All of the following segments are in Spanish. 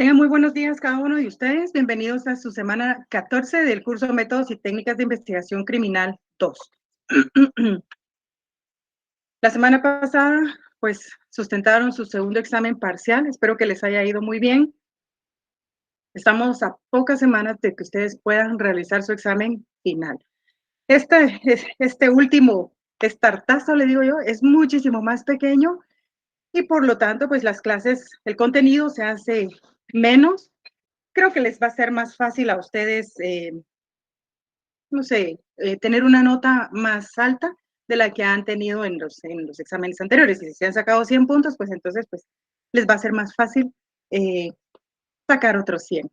Tengan muy buenos días cada uno de ustedes. Bienvenidos a su semana 14 del curso Métodos y Técnicas de Investigación Criminal 2. La semana pasada, pues, sustentaron su segundo examen parcial. Espero que les haya ido muy bien. Estamos a pocas semanas de que ustedes puedan realizar su examen final. Este último estartazo, le digo yo, es muchísimo más pequeño y por lo tanto, pues las clases, el contenido se hace menos. Creo que les va a ser más fácil a ustedes, no sé, tener una nota más alta de la que han tenido en los exámenes anteriores. Y si se han sacado 100 puntos, pues entonces pues, les va a ser más fácil eh, sacar otros 100.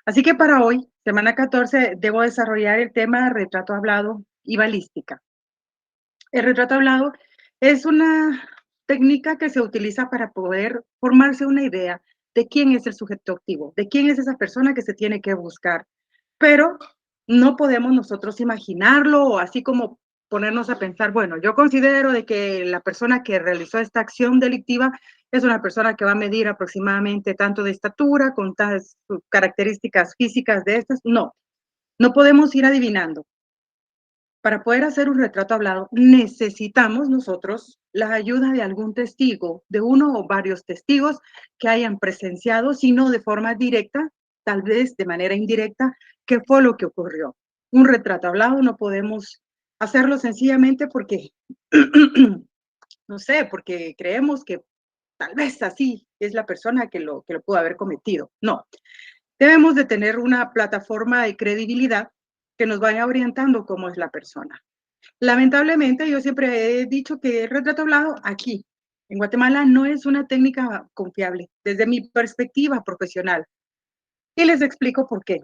Así que para hoy, semana 14, debo desarrollar el tema retrato hablado y balística. El retrato hablado es una técnica que se utiliza para poder formarse una idea de quién es el sujeto activo, de quién es esa persona que se tiene que buscar. Pero no podemos nosotros imaginarlo o así como ponernos a pensar, bueno, yo considero de que la persona que realizó esta acción delictiva es una persona que va a medir aproximadamente tanto de estatura, con tales características físicas de estas. No, no podemos ir adivinando. Para poder hacer un retrato hablado, necesitamos nosotros la ayuda de algún testigo, de uno o varios testigos que hayan presenciado, si no de forma directa, tal vez de manera indirecta, qué fue lo que ocurrió. Un retrato hablado no podemos hacerlo sencillamente porque, no sé, porque creemos que tal vez así es la persona que lo pudo haber cometido. No, debemos de tener una plataforma de credibilidad que nos vaya orientando cómo es la persona. Lamentablemente, yo siempre he dicho que el retrato hablado aquí, en Guatemala, no es una técnica confiable desde mi perspectiva profesional. Y les explico por qué.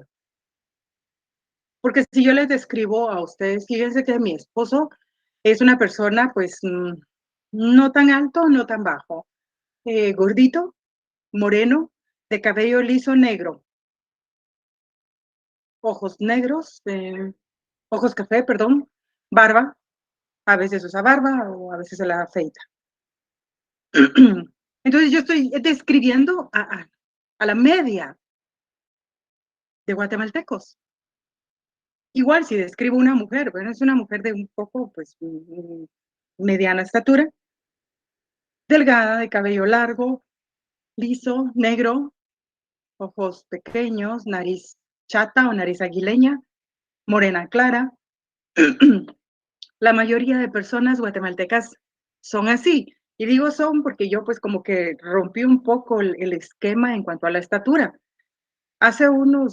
Porque si yo les describo a ustedes, fíjense que mi esposo es una persona, pues, no tan alto, no tan bajo, gordito, moreno, de cabello liso negro, ojos negros, ojos café, perdón, barba, a veces usa barba o a veces se la afeita. Entonces yo estoy describiendo a la media de guatemaltecos. Igual si describo una mujer, bueno, es una mujer de un poco, pues, mediana estatura, delgada, de cabello largo, liso, negro, ojos pequeños, nariz chata o nariz aguileña, morena clara. La mayoría de personas guatemaltecas son así. Y digo son porque yo pues como que rompí un poco el esquema en cuanto a la estatura. Hace un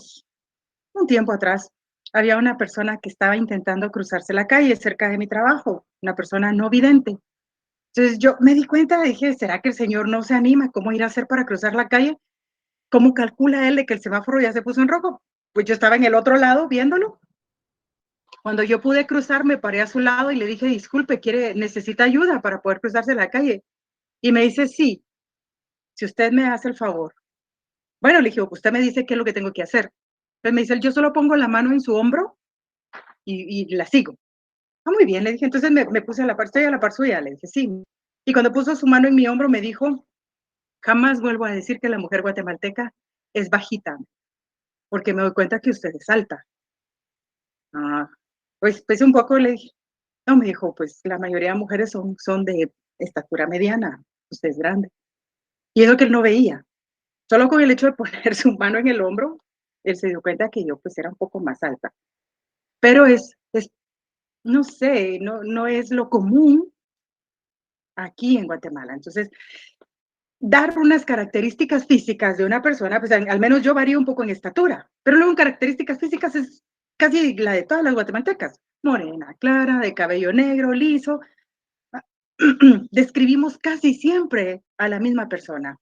tiempo atrás, había una persona que estaba intentando cruzarse la calle cerca de mi trabajo, una persona no vidente. Entonces yo me di cuenta, dije, ¿será que el señor no se anima? ¿Cómo ir a hacer para cruzar la calle? ¿Cómo calcula él de que el semáforo ya se puso en rojo? Pues yo estaba en el otro lado viéndolo. Cuando yo pude cruzar, me paré a su lado y le dije, disculpe, necesita ayuda para poder cruzarse la calle. Y me dice, sí, si usted me hace el favor. Bueno, le dije, usted me dice qué es lo que tengo que hacer. Entonces me dice, yo solo pongo la mano en su hombro y la sigo. Ah, muy bien, le dije, entonces me puse a la par, estoy a la par suya, le dije, sí. Y cuando puso su mano en mi hombro, me dijo, jamás vuelvo a decir que la mujer guatemalteca es bajita, porque me doy cuenta que usted es alta. Ah, pues un poco le dije, no, me dijo, pues la mayoría de mujeres son de estatura mediana, usted es grande. Y eso que él no veía. Solo con el hecho de poner su mano en el hombro, él se dio cuenta que yo pues era un poco más alta. Pero no sé, no es lo común aquí en Guatemala. Entonces, dar unas características físicas de una persona, pues al menos yo varío un poco en estatura, pero luego en características físicas es casi la de todas las guatemaltecas. Morena, clara, de cabello negro, liso. Describimos casi siempre a la misma persona.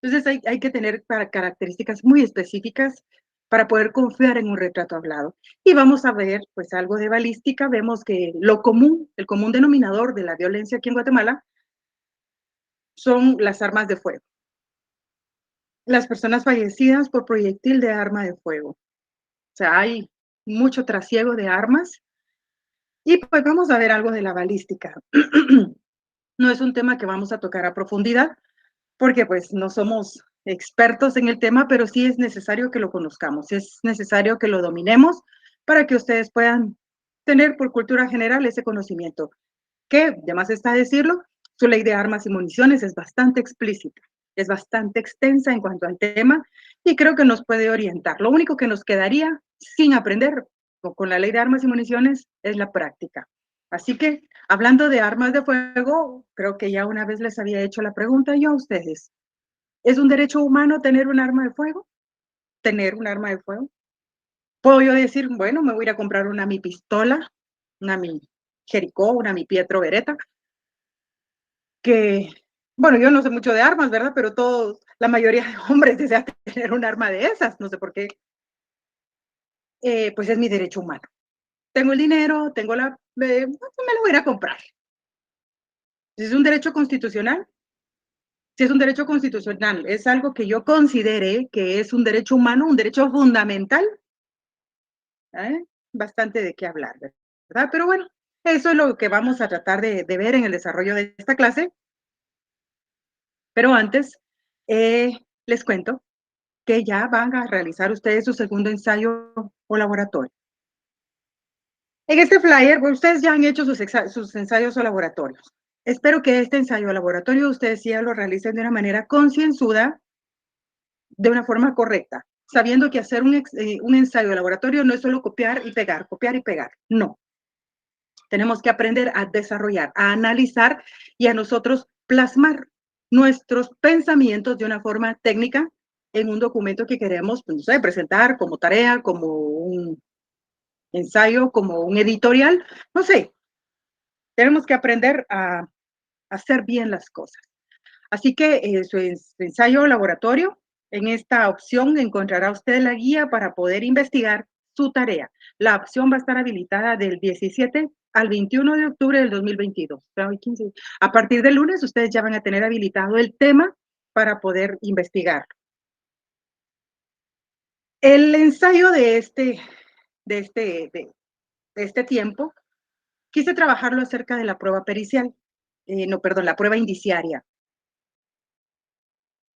Entonces hay que tener características muy específicas para poder confiar en un retrato hablado. Y vamos a ver, pues, algo de balística. Vemos que lo común, el común denominador de la violencia aquí en Guatemala son las armas de fuego. Las personas fallecidas por proyectil de arma de fuego. O sea, hay mucho trasiego de armas. Y pues vamos a ver algo de la balística. No es un tema que vamos a tocar a profundidad, porque pues no somos expertos en el tema, pero sí es necesario que lo conozcamos, es necesario que lo dominemos para que ustedes puedan tener por cultura general ese conocimiento, que, además está decirlo, su ley de armas y municiones es bastante explícita, es bastante extensa en cuanto al tema y creo que nos puede orientar. Lo único que nos quedaría sin aprender con la ley de armas y municiones es la práctica. Así que, hablando de armas de fuego, creo que ya una vez les había hecho la pregunta yo a ustedes. ¿Es un derecho humano tener un arma de fuego? ¿Tener un arma de fuego? ¿Puedo yo decir, bueno, me voy a ir a comprar una mi pistola, una mi Jericó, una mi Pietro Beretta? Que, bueno, yo no sé mucho de armas, ¿verdad? Pero todos, la mayoría de hombres desean tener un arma de esas, no sé por qué. Pues es mi derecho humano. Tengo el dinero, tengo me lo voy a ir a comprar. ¿Es un derecho constitucional? Si es un derecho constitucional, es algo que yo considere que es un derecho humano, un derecho fundamental, ¿eh? Bastante de qué hablar, ¿verdad? Pero bueno, eso es lo que vamos a tratar de ver en el desarrollo de esta clase. Pero antes, les cuento que ya van a realizar ustedes su segundo ensayo o laboratorio. En este flyer, pues, ustedes ya han hecho sus ensayos o laboratorios. Espero que este ensayo o laboratorio ustedes ya lo realicen de una manera concienzuda, de una forma correcta, sabiendo que hacer un ensayo o laboratorio no es solo copiar y pegar. No. Tenemos que aprender a desarrollar, a analizar y a nosotros plasmar nuestros pensamientos de una forma técnica en un documento que queremos, pues, no sé, presentar como tarea, como un ensayo, como un editorial, no sé. Tenemos que aprender a hacer bien las cosas. Así que su ensayo laboratorio, en esta opción encontrará usted la guía para poder investigar su tarea. La opción va a estar habilitada del 17 al 21 de octubre del 2022. A partir del lunes, ustedes ya van a tener habilitado el tema para poder investigar. El ensayo de este, de, de este tiempo, quise trabajarlo acerca de la prueba pericial, no, perdón, la prueba indiciaria.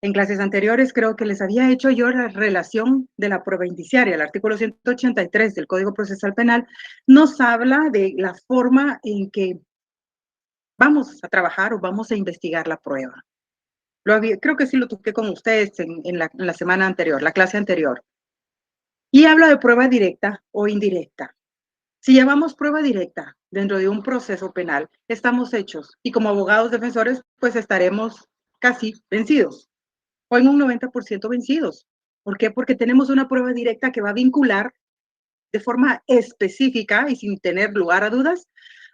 En clases anteriores creo que les había hecho yo la relación de la prueba indiciaria. El artículo 183 del Código Procesal Penal nos habla de la forma en que vamos a trabajar o vamos a investigar la prueba. Creo que sí lo toqué con ustedes en la semana anterior, la clase anterior. Y habla de prueba directa o indirecta. Si llevamos prueba directa dentro de un proceso penal, estamos hechos y como abogados defensores, pues estaremos casi vencidos o en un 90% vencidos. ¿Por qué? Porque tenemos una prueba directa que va a vincular de forma específica y sin tener lugar a dudas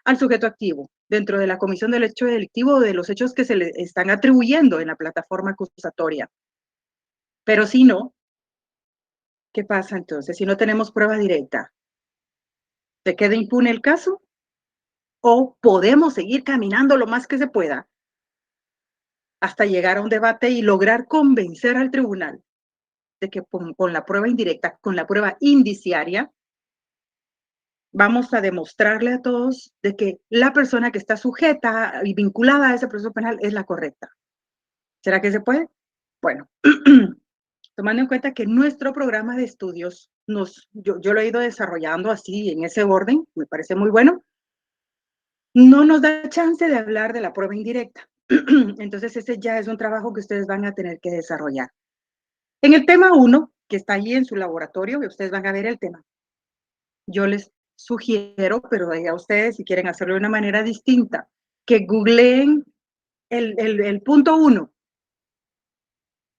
al sujeto activo dentro de la comisión del hecho delictivo o de los hechos que se le están atribuyendo en la plataforma acusatoria. Pero si no, ¿qué pasa entonces? Si no tenemos prueba directa, ¿se queda impune el caso? ¿O podemos seguir caminando lo más que se pueda hasta llegar a un debate y lograr convencer al tribunal de que con la prueba indirecta, con la prueba indiciaria, vamos a demostrarle a todos de que la persona que está sujeta y vinculada a ese proceso penal es la correcta? ¿Será que se puede? Bueno, tomando en cuenta que nuestro programa de estudios, yo lo he ido desarrollando así, en ese orden, me parece muy bueno, no nos da chance de hablar de la prueba indirecta. Entonces, ese ya es un trabajo que ustedes van a tener que desarrollar. En el tema 1, que está ahí en su laboratorio, y ustedes van a ver el tema, yo les sugiero, pero a ustedes si quieren hacerlo de una manera distinta, que googleen el punto 1,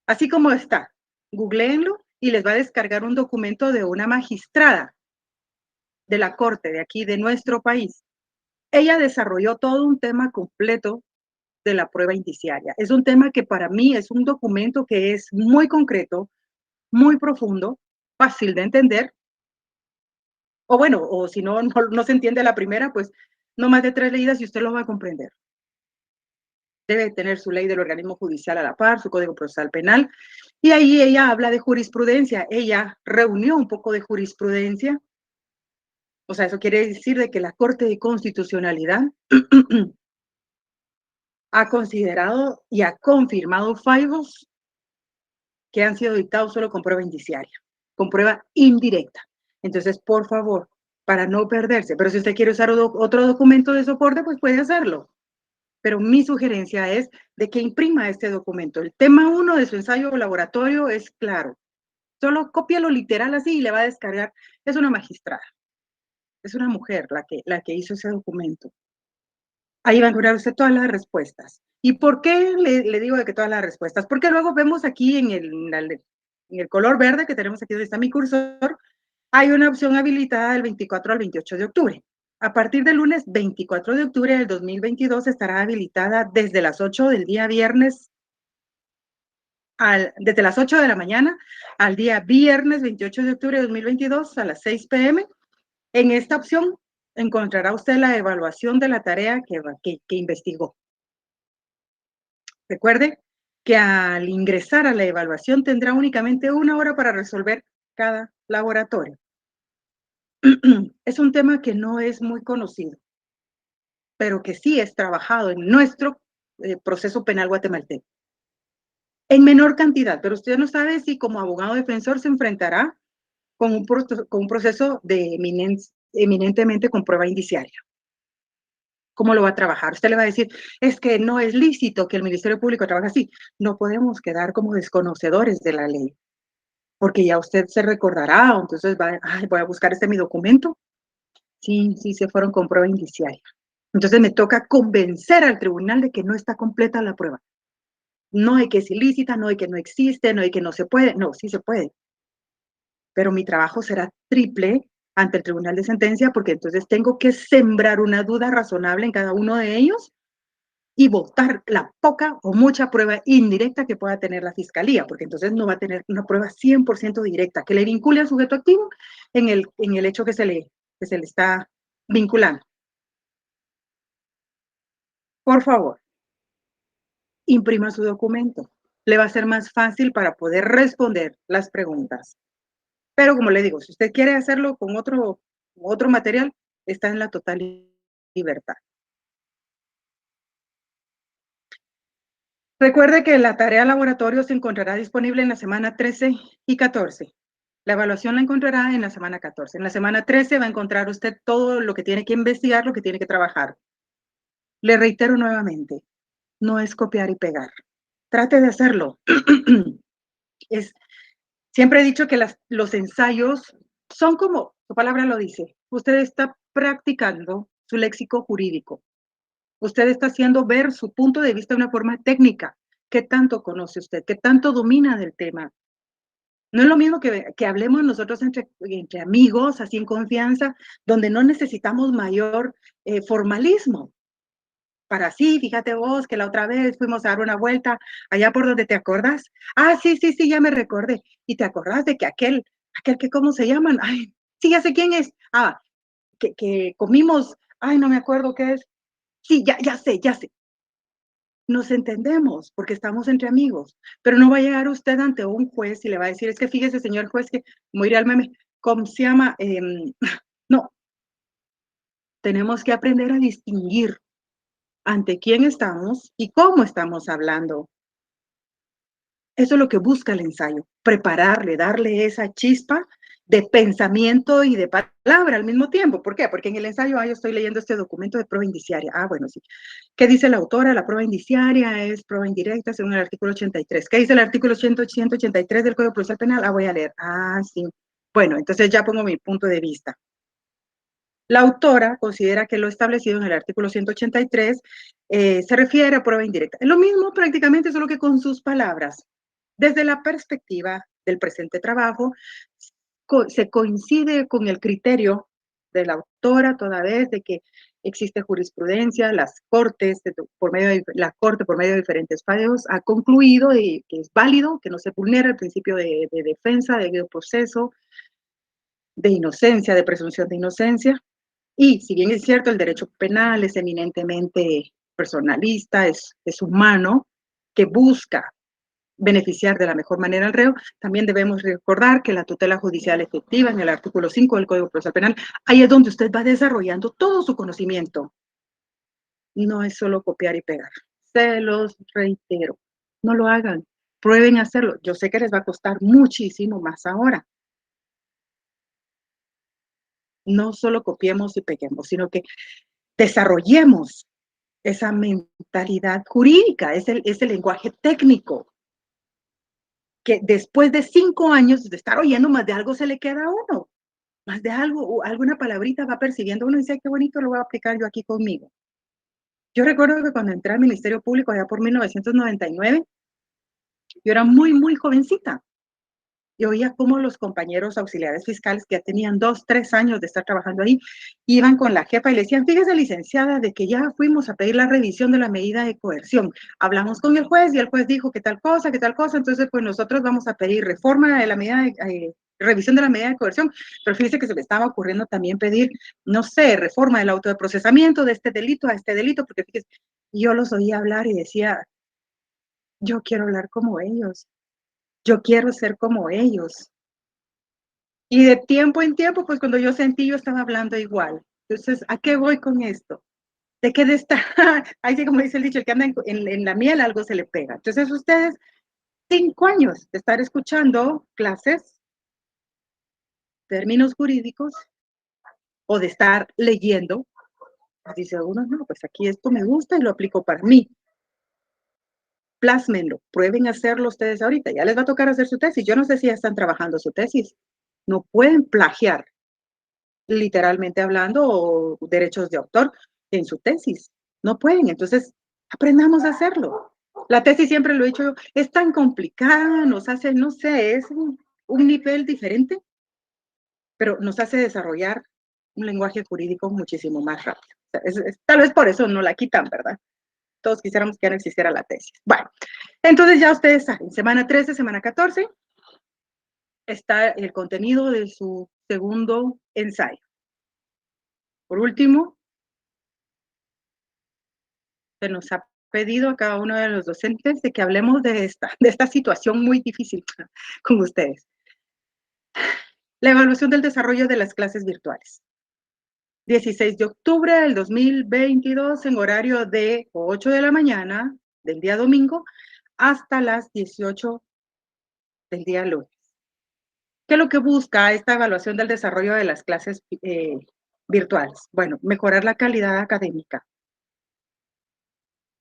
así como está. Googleenlo y les va a descargar un documento de una magistrada de la corte de aquí, de nuestro país. Ella desarrolló todo un tema completo de la prueba indiciaria. Es un tema que para mí es un documento que es muy concreto, muy profundo, fácil de entender, o bueno, o si no se entiende a la primera, pues no más de 3 leídas y usted lo va a comprender. Debe tener su ley del organismo judicial a la par, su código procesal penal, y ahí ella habla de jurisprudencia. Ella reunió un poco de jurisprudencia, o sea, eso quiere decir de que la Corte de Constitucionalidad ha considerado y ha confirmado fallos que han sido dictados solo con prueba indiciaria, con prueba indirecta. Entonces, por favor, para no perderse, pero si usted quiere usar otro documento de soporte, pues puede hacerlo. Pero mi sugerencia es de que imprima este documento. El tema 1 de su ensayo laboratorio es claro. Solo cópialo literal así y le va a descargar. Es una magistrada. Es una mujer la que hizo ese documento. Ahí va a encontrar usted todas las respuestas. ¿Y por qué le digo de que todas las respuestas? Porque luego vemos aquí en el color verde que tenemos aquí donde está mi cursor, hay una opción habilitada del 24 al 28 de octubre. A partir del lunes 24 de octubre del 2022 estará habilitada desde las 8 del día viernes, desde las 8 de la mañana al día viernes 28 de octubre de 2022 a las 6 p.m. En esta opción encontrará usted la evaluación de la tarea que investigó. Recuerde que al ingresar a la evaluación tendrá únicamente 1 hora para resolver cada laboratorio. Es un tema que no es muy conocido, pero que sí es trabajado en nuestro proceso penal guatemalteco. En menor cantidad, pero usted no sabe si como abogado defensor se enfrentará con un proceso de eminentemente con prueba indiciaria. ¿Cómo lo va a trabajar? Usted le va a decir, es que no es lícito que el Ministerio Público trabaje así. No podemos quedar como desconocedores de la ley, porque ya usted se recordará, entonces voy a buscar mi documento. Sí, se fueron con prueba indiciaria. Entonces me toca convencer al tribunal de que no está completa la prueba. No hay que es ilícita, no hay que no existe, no hay que no se puede. No, sí se puede. Pero mi trabajo será triple ante el tribunal de sentencia porque entonces tengo que sembrar una duda razonable en cada uno de ellos y votar la poca o mucha prueba indirecta que pueda tener la fiscalía, porque entonces no va a tener una prueba 100% directa que le vincule al sujeto activo en el hecho que se le está vinculando. Por favor, imprima su documento. Le va a ser más fácil para poder responder las preguntas. Pero como le digo, si usted quiere hacerlo con otro material, está en la total libertad. Recuerde que la tarea laboratorio se encontrará disponible en la semana 13 y 14. La evaluación la encontrará en la semana 14. En la semana 13 va a encontrar usted todo lo que tiene que investigar, lo que tiene que trabajar. Le reitero nuevamente, no es copiar y pegar. Trate de hacerlo. Siempre he dicho que los ensayos son como, su palabra lo dice, usted está practicando su léxico jurídico. Usted está haciendo ver su punto de vista de una forma técnica. ¿Qué tanto conoce usted? ¿Qué tanto domina del tema? No es lo mismo que hablemos nosotros entre amigos, así en confianza, donde no necesitamos mayor formalismo. Para sí, fíjate vos que la otra vez fuimos a dar una vuelta allá por donde te acordás. Ah, sí, ya me recordé. Y te acordás de que aquel que, ¿cómo se llaman? Ay, sí, ya sé quién es. Ah, que comimos, ay, no me acuerdo qué es. Sí, ya sé. Nos entendemos porque estamos entre amigos, pero no va a llegar usted ante un juez y le va a decir, es que fíjese, señor juez, que como diría el meme, ¿cómo se llama? No, tenemos que aprender a distinguir ante quién estamos y cómo estamos hablando. Eso es lo que busca el ensayo, prepararle, darle esa chispa de pensamiento y de palabra al mismo tiempo. ¿Por qué? Porque en el ensayo, yo estoy leyendo este documento de prueba indiciaria. Ah, bueno, sí. ¿Qué dice la autora? La prueba indiciaria es prueba indirecta según el artículo 83. ¿Qué dice el artículo 183 del Código Procesal Penal? La voy a leer. Ah, sí. Bueno, entonces ya pongo mi punto de vista. La autora considera que lo establecido en el artículo 183 se refiere a prueba indirecta. Es lo mismo prácticamente, solo que con sus palabras. Desde la perspectiva del presente trabajo, se coincide con el criterio de la autora toda vez de que existe jurisprudencia, las cortes, la corte por medio de diferentes fallos ha concluido que es válido, que no se vulnera el principio de defensa, de debido proceso, de inocencia, de presunción de inocencia. Y si bien es cierto, el derecho penal es eminentemente personalista, es humano, que busca beneficiar de la mejor manera al reo, también debemos recordar que la tutela judicial efectiva en el artículo 5 del Código Procesal Penal, ahí es donde usted va desarrollando todo su conocimiento. No es solo copiar y pegar. Se los reitero, no lo hagan. Prueben hacerlo. Yo sé que les va a costar muchísimo más ahora. No solo copiemos y peguemos, sino que desarrollemos esa mentalidad jurídica, ese lenguaje técnico, que después de 5 años de estar oyendo, más de algo se le queda a uno, más de algo, o alguna palabrita va percibiendo uno y dice: "Qué bonito lo voy a aplicar yo aquí conmigo". Yo recuerdo que cuando entré al Ministerio Público allá por 1999, yo era muy, muy jovencita. Y oía cómo los compañeros auxiliares fiscales que ya tenían 2, 3 años de estar trabajando ahí, iban con la jefa y le decían: "Fíjese, licenciada, de que ya fuimos a pedir la revisión de la medida de coerción. Hablamos con el juez y el juez dijo que tal cosa, que tal cosa, entonces, pues, nosotros vamos a pedir reforma de la medida de revisión de la medida de coerción". Pero fíjese que se me estaba ocurriendo también pedir, no sé, reforma del auto de procesamiento de este delito a este delito, porque fíjese, y yo los oía hablar y decía: "Yo quiero hablar como ellos, yo quiero ser como ellos". Y de tiempo en tiempo, pues, cuando yo sentí, yo estaba hablando igual. Entonces, ¿a qué voy con esto? De que de estar ahí sí, como dice el dicho, el que anda en la miel, algo se le pega. Entonces, ustedes, 5 años de estar escuchando clases, términos jurídicos, o de estar leyendo, pues, dice uno: "No, pues, aquí esto me gusta y lo aplico para mí". Plásmenlo, prueben hacerlo ustedes ahorita, ya les va a tocar hacer su tesis. Yo no sé si ya están trabajando su tesis. No pueden plagiar, literalmente hablando, o derechos de autor en su tesis. No pueden, entonces aprendamos a hacerlo. La tesis, siempre lo he dicho yo, es tan complicada, nos hace, no sé, es un nivel diferente, pero nos hace desarrollar un lenguaje jurídico muchísimo más rápido. O sea, tal vez por eso no la quitan, ¿verdad? Todos quisiéramos que ya no existiera la tesis. Bueno, entonces ya ustedes saben, semana 13, semana 14, está el contenido de su segundo ensayo. Por último, se nos ha pedido a cada uno de los docentes de que hablemos de esta situación muy difícil con ustedes. La evaluación del desarrollo de las clases virtuales. 16 de octubre del 2022 en horario de 8 de la mañana del día domingo hasta las 18 del día lunes. ¿Qué es lo que busca esta evaluación del desarrollo de las clases virtuales? Bueno, mejorar la calidad académica.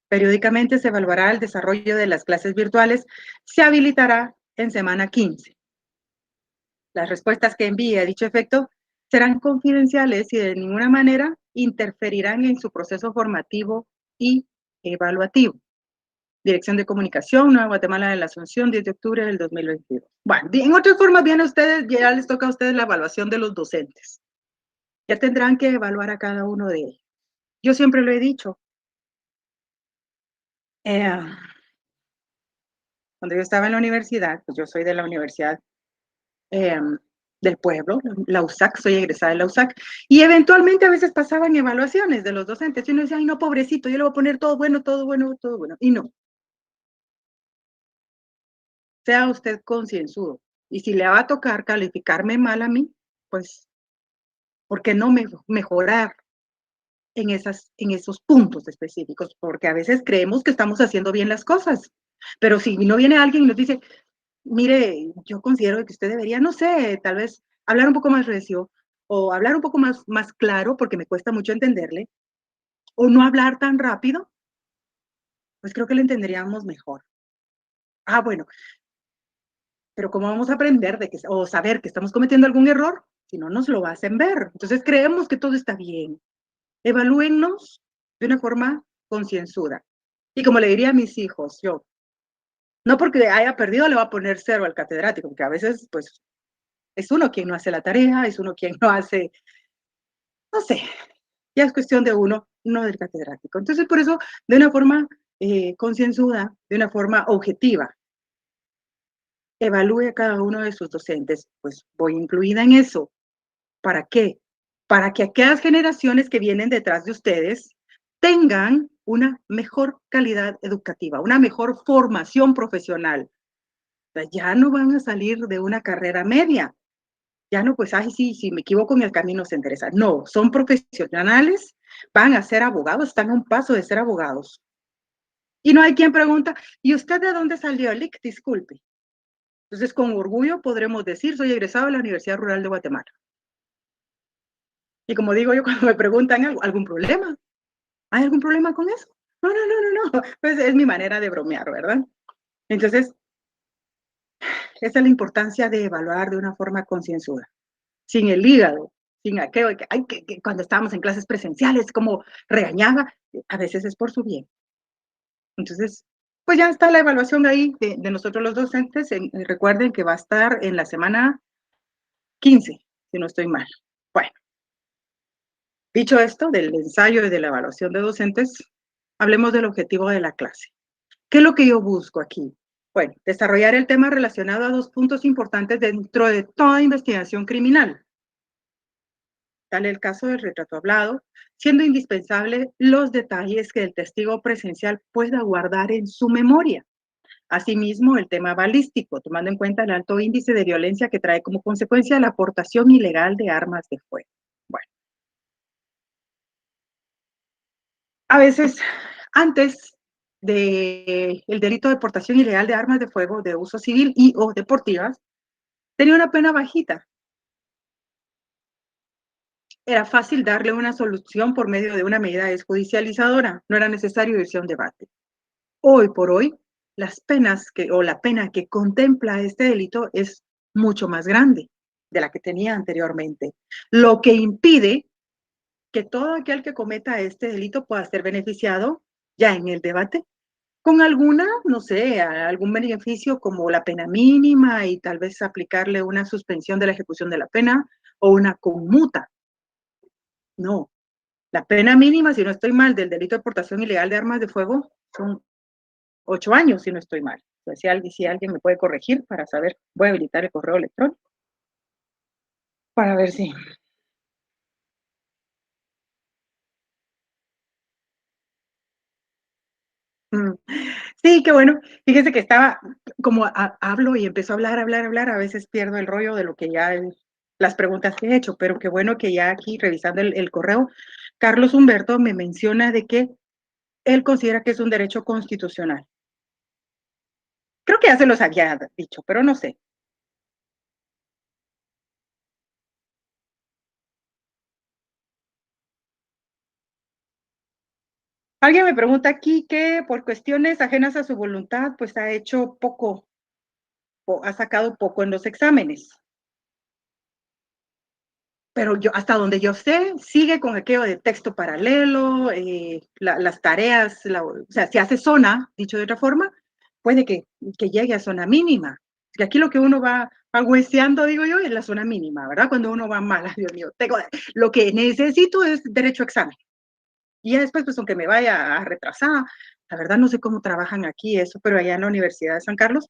Periódicamente se evaluará el desarrollo de las clases virtuales. Se habilitará en semana 15. Las respuestas que envíe a dicho efecto serán confidenciales y de ninguna manera interferirán en su proceso formativo y evaluativo. Dirección de Comunicación, Nueva Guatemala de la Asunción, 10 de octubre del 2022. Bueno, en otras formas, bien, a ustedes, ya les toca a ustedes la evaluación de los docentes. Ya tendrán que evaluar a cada uno de ellos. Yo siempre lo he dicho, eh, cuando yo estaba en la universidad, pues yo soy de la Universidad eh, del pueblo, la USAC, soy egresada de la USAC, y eventualmente a veces pasaban evaluaciones de los docentes, y uno decía: "Ay, no, pobrecito, yo le voy a poner todo bueno, todo bueno, todo bueno", y no. Sea usted concienzudo, y si le va a tocar calificarme mal a mí, pues, ¿por qué no mejorar en esos puntos específicos? Porque a veces creemos que estamos haciendo bien las cosas, pero si no viene alguien y nos dice: "Mire, yo considero que usted debería, no sé, tal vez hablar un poco más recio, o hablar un poco más claro, porque me cuesta mucho entenderle, o no hablar tan rápido", pues creo que le entenderíamos mejor. Ah, bueno, pero ¿cómo vamos a aprender de que o saber que estamos cometiendo algún error si no nos lo hacen ver? Entonces creemos que todo está bien. Evalúennos de una forma concienzuda. Y como le diría a mis hijos, yo, no porque haya perdido le voy a poner 0 al catedrático, porque a veces, pues, es uno quien no hace la tarea, es uno quien no hace, no sé, ya es cuestión de uno, no del catedrático. Entonces, por eso, de una forma concienzuda, de una forma objetiva, evalúe a cada uno de sus docentes. Pues voy incluida en eso. ¿Para qué? Para que aquellas generaciones que vienen detrás de ustedes tengan una mejor calidad educativa, una mejor formación profesional. O sea, ya no van a salir de una carrera media. Ya no, pues, ay, sí, si me equivoco en el camino se endereza. No, son profesionales, van a ser abogados, están a un paso de ser abogados. Y no hay quien pregunta, ¿y usted de dónde salió, Lick? Disculpe. Entonces, con orgullo podremos decir, soy egresado de la Universidad Rural de Guatemala. Y como digo yo, cuando me preguntan algo, ¿algún problema? ¿Hay algún problema con eso? No, no, no, no, no. Pues es mi manera de bromear, ¿verdad? Entonces, esa es la importancia de evaluar de una forma concienzuda, sin el hígado, sin aquello que, ay, que cuando estábamos en clases presenciales, como regañaba, a veces es por su bien. Entonces, pues ya está la evaluación ahí de nosotros los docentes. Recuerden que va a estar en la semana 15, si no estoy mal. Bueno, dicho esto del ensayo y de la evaluación de docentes, hablemos del objetivo de la clase. ¿Qué es lo que yo busco aquí? Bueno, desarrollar el tema relacionado a dos puntos importantes dentro de toda investigación criminal. Tal el caso del retrato hablado, siendo indispensable los detalles que el testigo presencial pueda guardar en su memoria. Asimismo, el tema balístico, tomando en cuenta el alto índice de violencia que trae como consecuencia la aportación ilegal de armas de fuego. Bueno, a veces, antes del delito de portación ilegal de armas de fuego de uso civil y o deportivas, tenía una pena bajita. Era fácil darle una solución por medio de una medida desjudicializadora, no era necesario irse a un debate. Hoy por hoy, las penas o la pena que contempla este delito es mucho más grande de la que tenía anteriormente, lo que impide que todo aquel que cometa este delito pueda ser beneficiado ya en el debate con alguna, no sé, algún beneficio como la pena mínima y tal vez aplicarle una suspensión de la ejecución de la pena o una conmuta. No, la pena mínima, si no estoy mal, del delito de portación ilegal de armas de fuego son 8 años, si no estoy mal. Entonces, si alguien me puede corregir para saber, voy a habilitar el correo electrónico para ver si. Mm, sí, qué bueno. Fíjese que estaba, como hablo y empiezo a hablar, hablar, hablar, a veces pierdo el rollo de lo que ya, las preguntas que he hecho, pero qué bueno que ya aquí, revisando el correo, Carlos Humberto me menciona de que él considera que es un derecho constitucional. Creo que ya se los había dicho, pero no sé. Alguien me pregunta aquí que por cuestiones ajenas a su voluntad, pues ha hecho poco, o ha sacado poco en los exámenes. Pero yo, hasta donde yo sé, sigue con aquello de texto paralelo, las tareas, o sea, si hace zona, dicho de otra forma, puede que llegue a zona mínima. Y aquí lo que uno va hueseando, digo yo, es la zona mínima, ¿verdad? Cuando uno va mal, Dios mío, lo que necesito es derecho a examen. Y ya después, pues aunque me vaya a retrasar, la verdad no sé cómo trabajan aquí eso, pero allá en la Universidad de San Carlos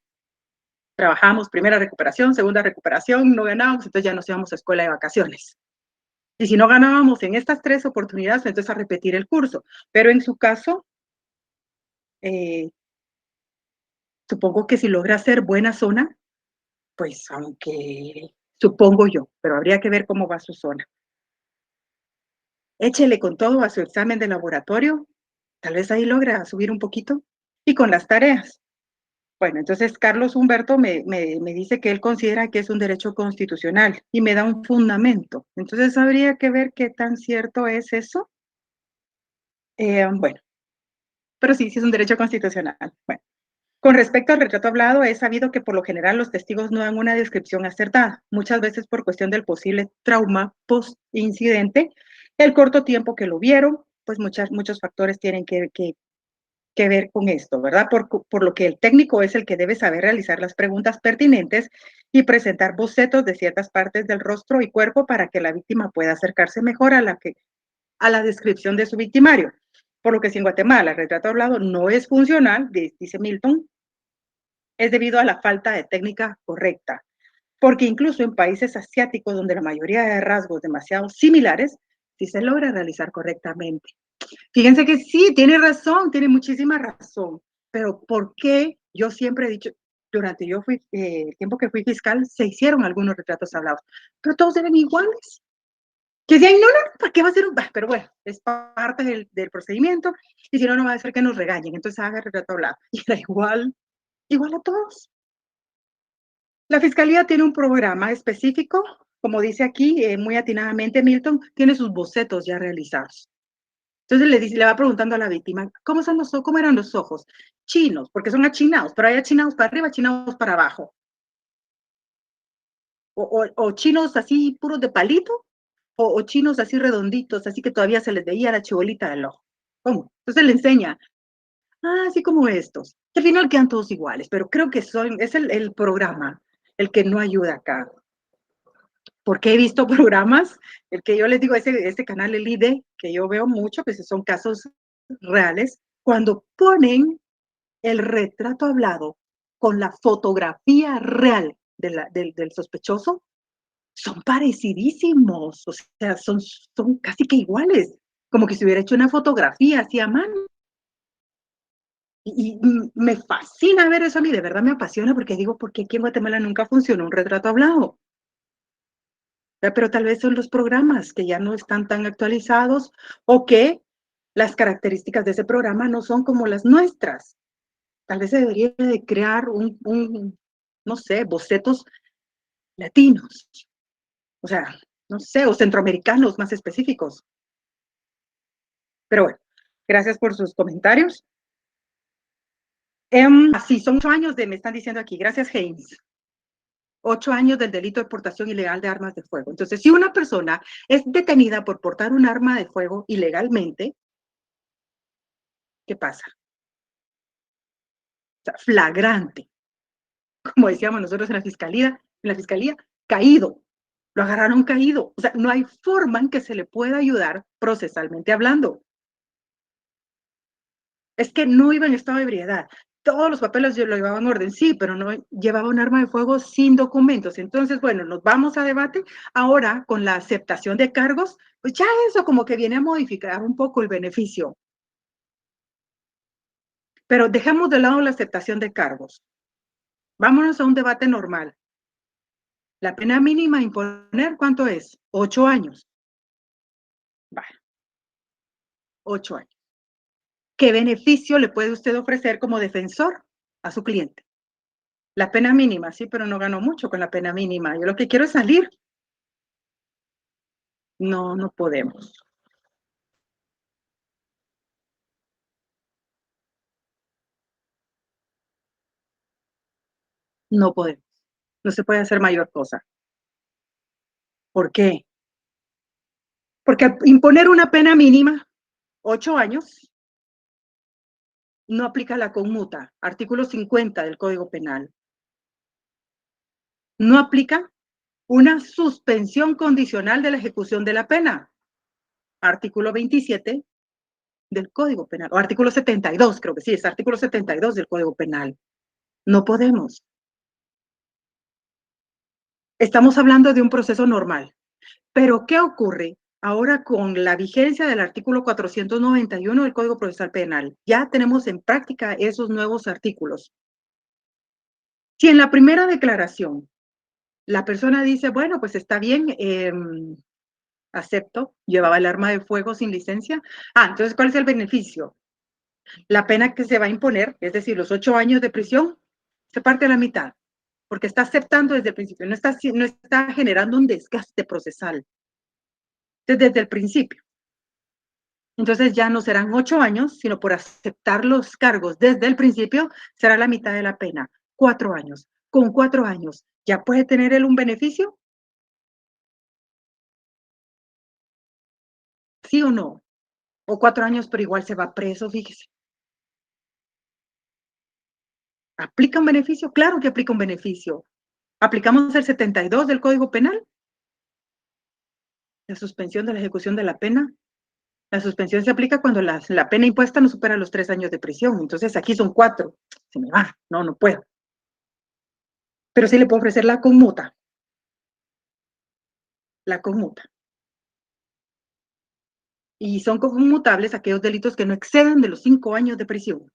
trabajamos primera recuperación, segunda recuperación, no ganábamos, entonces ya nos íbamos a escuela de vacaciones. Y si no ganábamos en estas 3 oportunidades, entonces a repetir el curso. Pero en su caso, eh, supongo que si logra hacer buena zona, pues aunque supongo yo, pero habría que ver cómo va su zona. Échele con todo a su examen de laboratorio, tal vez ahí logra subir un poquito. Y con las tareas. Bueno, entonces Carlos Humberto me dice que él considera que es un derecho constitucional y me da un fundamento. Entonces habría que ver qué tan cierto es eso. Bueno, pero sí, sí es un derecho constitucional. Bueno, con respecto al retrato hablado, he sabido que por lo general los testigos no dan una descripción acertada, muchas veces por cuestión del posible trauma post-incidente, el corto tiempo que lo vieron, pues muchos factores tienen que ver con esto, ¿verdad? Por lo que el técnico es el que debe saber realizar las preguntas pertinentes y presentar bocetos de ciertas partes del rostro y cuerpo para que la víctima pueda acercarse mejor a la descripción de su victimario. Por lo que si en Guatemala el retrato hablado no es funcional, dice Milton, es debido a la falta de técnica correcta. Porque incluso en países asiáticos donde la mayoría de rasgos demasiado similares, sí se logra realizar correctamente. Fíjense que sí, tiene razón, tiene muchísima razón, pero ¿por qué? Yo siempre he dicho, durante el tiempo que fui fiscal, se hicieron algunos retratos hablados, pero todos eran iguales. Que decían, no, no, ¿para qué va a ser un? Pero bueno, es parte del procedimiento, y si no, no va a ser que nos regañen, entonces haga el retrato hablado. Y era igual, igual a todos. La fiscalía tiene un programa específico, como dice aquí, muy atinadamente Milton, tiene sus bocetos ya realizados. Entonces le va preguntando a la víctima, ¿cómo son los ojos? ¿Cómo eran los ojos? Chinos, porque son achinados, pero hay achinados para arriba, achinados para abajo. O chinos así puros de palito, o chinos así redonditos, así que todavía se les veía la chibolita del ojo. ¿Cómo? Entonces le enseña, así como estos. Al final quedan todos iguales, pero creo que es el programa el que no ayuda acá. Porque he visto programas, el que yo les digo, ese canal, el ID, que yo veo mucho, pues son casos reales, cuando ponen el retrato hablado con la fotografía real del sospechoso, son parecidísimos, o sea, son casi que iguales, como que se hubiera hecho una fotografía así a mano. Y me fascina ver eso a mí, de verdad me apasiona, porque digo, ¿por qué aquí en Guatemala nunca funcionó un retrato hablado? Pero tal vez son los programas que ya no están tan actualizados o que las características de ese programa no son como las nuestras. Tal vez se debería de crear no sé, bocetos latinos, o sea, no sé, o centroamericanos más específicos. Pero bueno, gracias por sus comentarios. Sí, son 8 años me están diciendo aquí, gracias James. 8 años del delito de portación ilegal de armas de fuego. Entonces, si una persona es detenida por portar un arma de fuego ilegalmente, ¿qué pasa? O sea, flagrante, como decíamos nosotros en la fiscalía, caído, lo agarraron caído. O sea, no hay forma en que se le pueda ayudar procesalmente hablando. Es que no iba en estado de ebriedad. Todos los papeles yo lo llevaba en orden, sí, pero no llevaba un arma de fuego sin documentos. Entonces, bueno, nos vamos a debate. Ahora, con la aceptación de cargos, pues ya eso como que viene a modificar un poco el beneficio. Pero dejemos de lado la aceptación de cargos. Vámonos a un debate normal. La pena mínima a imponer, ¿cuánto es? 8 años. Vale, 8 años. ¿Qué beneficio le puede usted ofrecer como defensor a su cliente? La pena mínima, sí, pero no ganó mucho con la pena mínima. Yo lo que quiero es salir. No, no podemos. No podemos. No se puede hacer mayor cosa. ¿Por qué? Porque al imponer una pena mínima, 8 años, no aplica la conmuta, artículo 50 del Código Penal. No aplica una suspensión condicional de la ejecución de la pena, artículo 27 del Código Penal, o artículo 72, creo que sí, es artículo 72 del Código Penal. No podemos. Estamos hablando de un proceso normal. Pero, ¿qué ocurre ahora con la vigencia del artículo 491 del Código Procesal Penal? Ya tenemos en práctica esos nuevos artículos. Si en la primera declaración la persona dice, bueno, pues está bien, acepto, llevaba el arma de fuego sin licencia. Entonces, ¿cuál es el beneficio? La pena que se va a imponer, es decir, los 8 años de prisión, se parte a la mitad, porque está aceptando desde el principio, no está generando un desgaste procesal desde el principio. Entonces ya no serán 8 años, sino por aceptar los cargos desde el principio, será la mitad de la pena, 4 años. Con 4 años, ¿ya puede tener él un beneficio? ¿Sí o no? O 4 años, pero igual se va preso, fíjese. ¿Aplica un beneficio? Claro que aplica un beneficio. ¿Aplicamos el 72 del Código Penal? La suspensión de la ejecución de la pena. La suspensión se aplica cuando la pena impuesta no supera los 3 años de prisión. Entonces aquí son 4. Se me va. No, no puedo. Pero sí le puedo ofrecer la conmuta. La conmuta. Y son conmutables aquellos delitos que no exceden de los 5 años de prisión.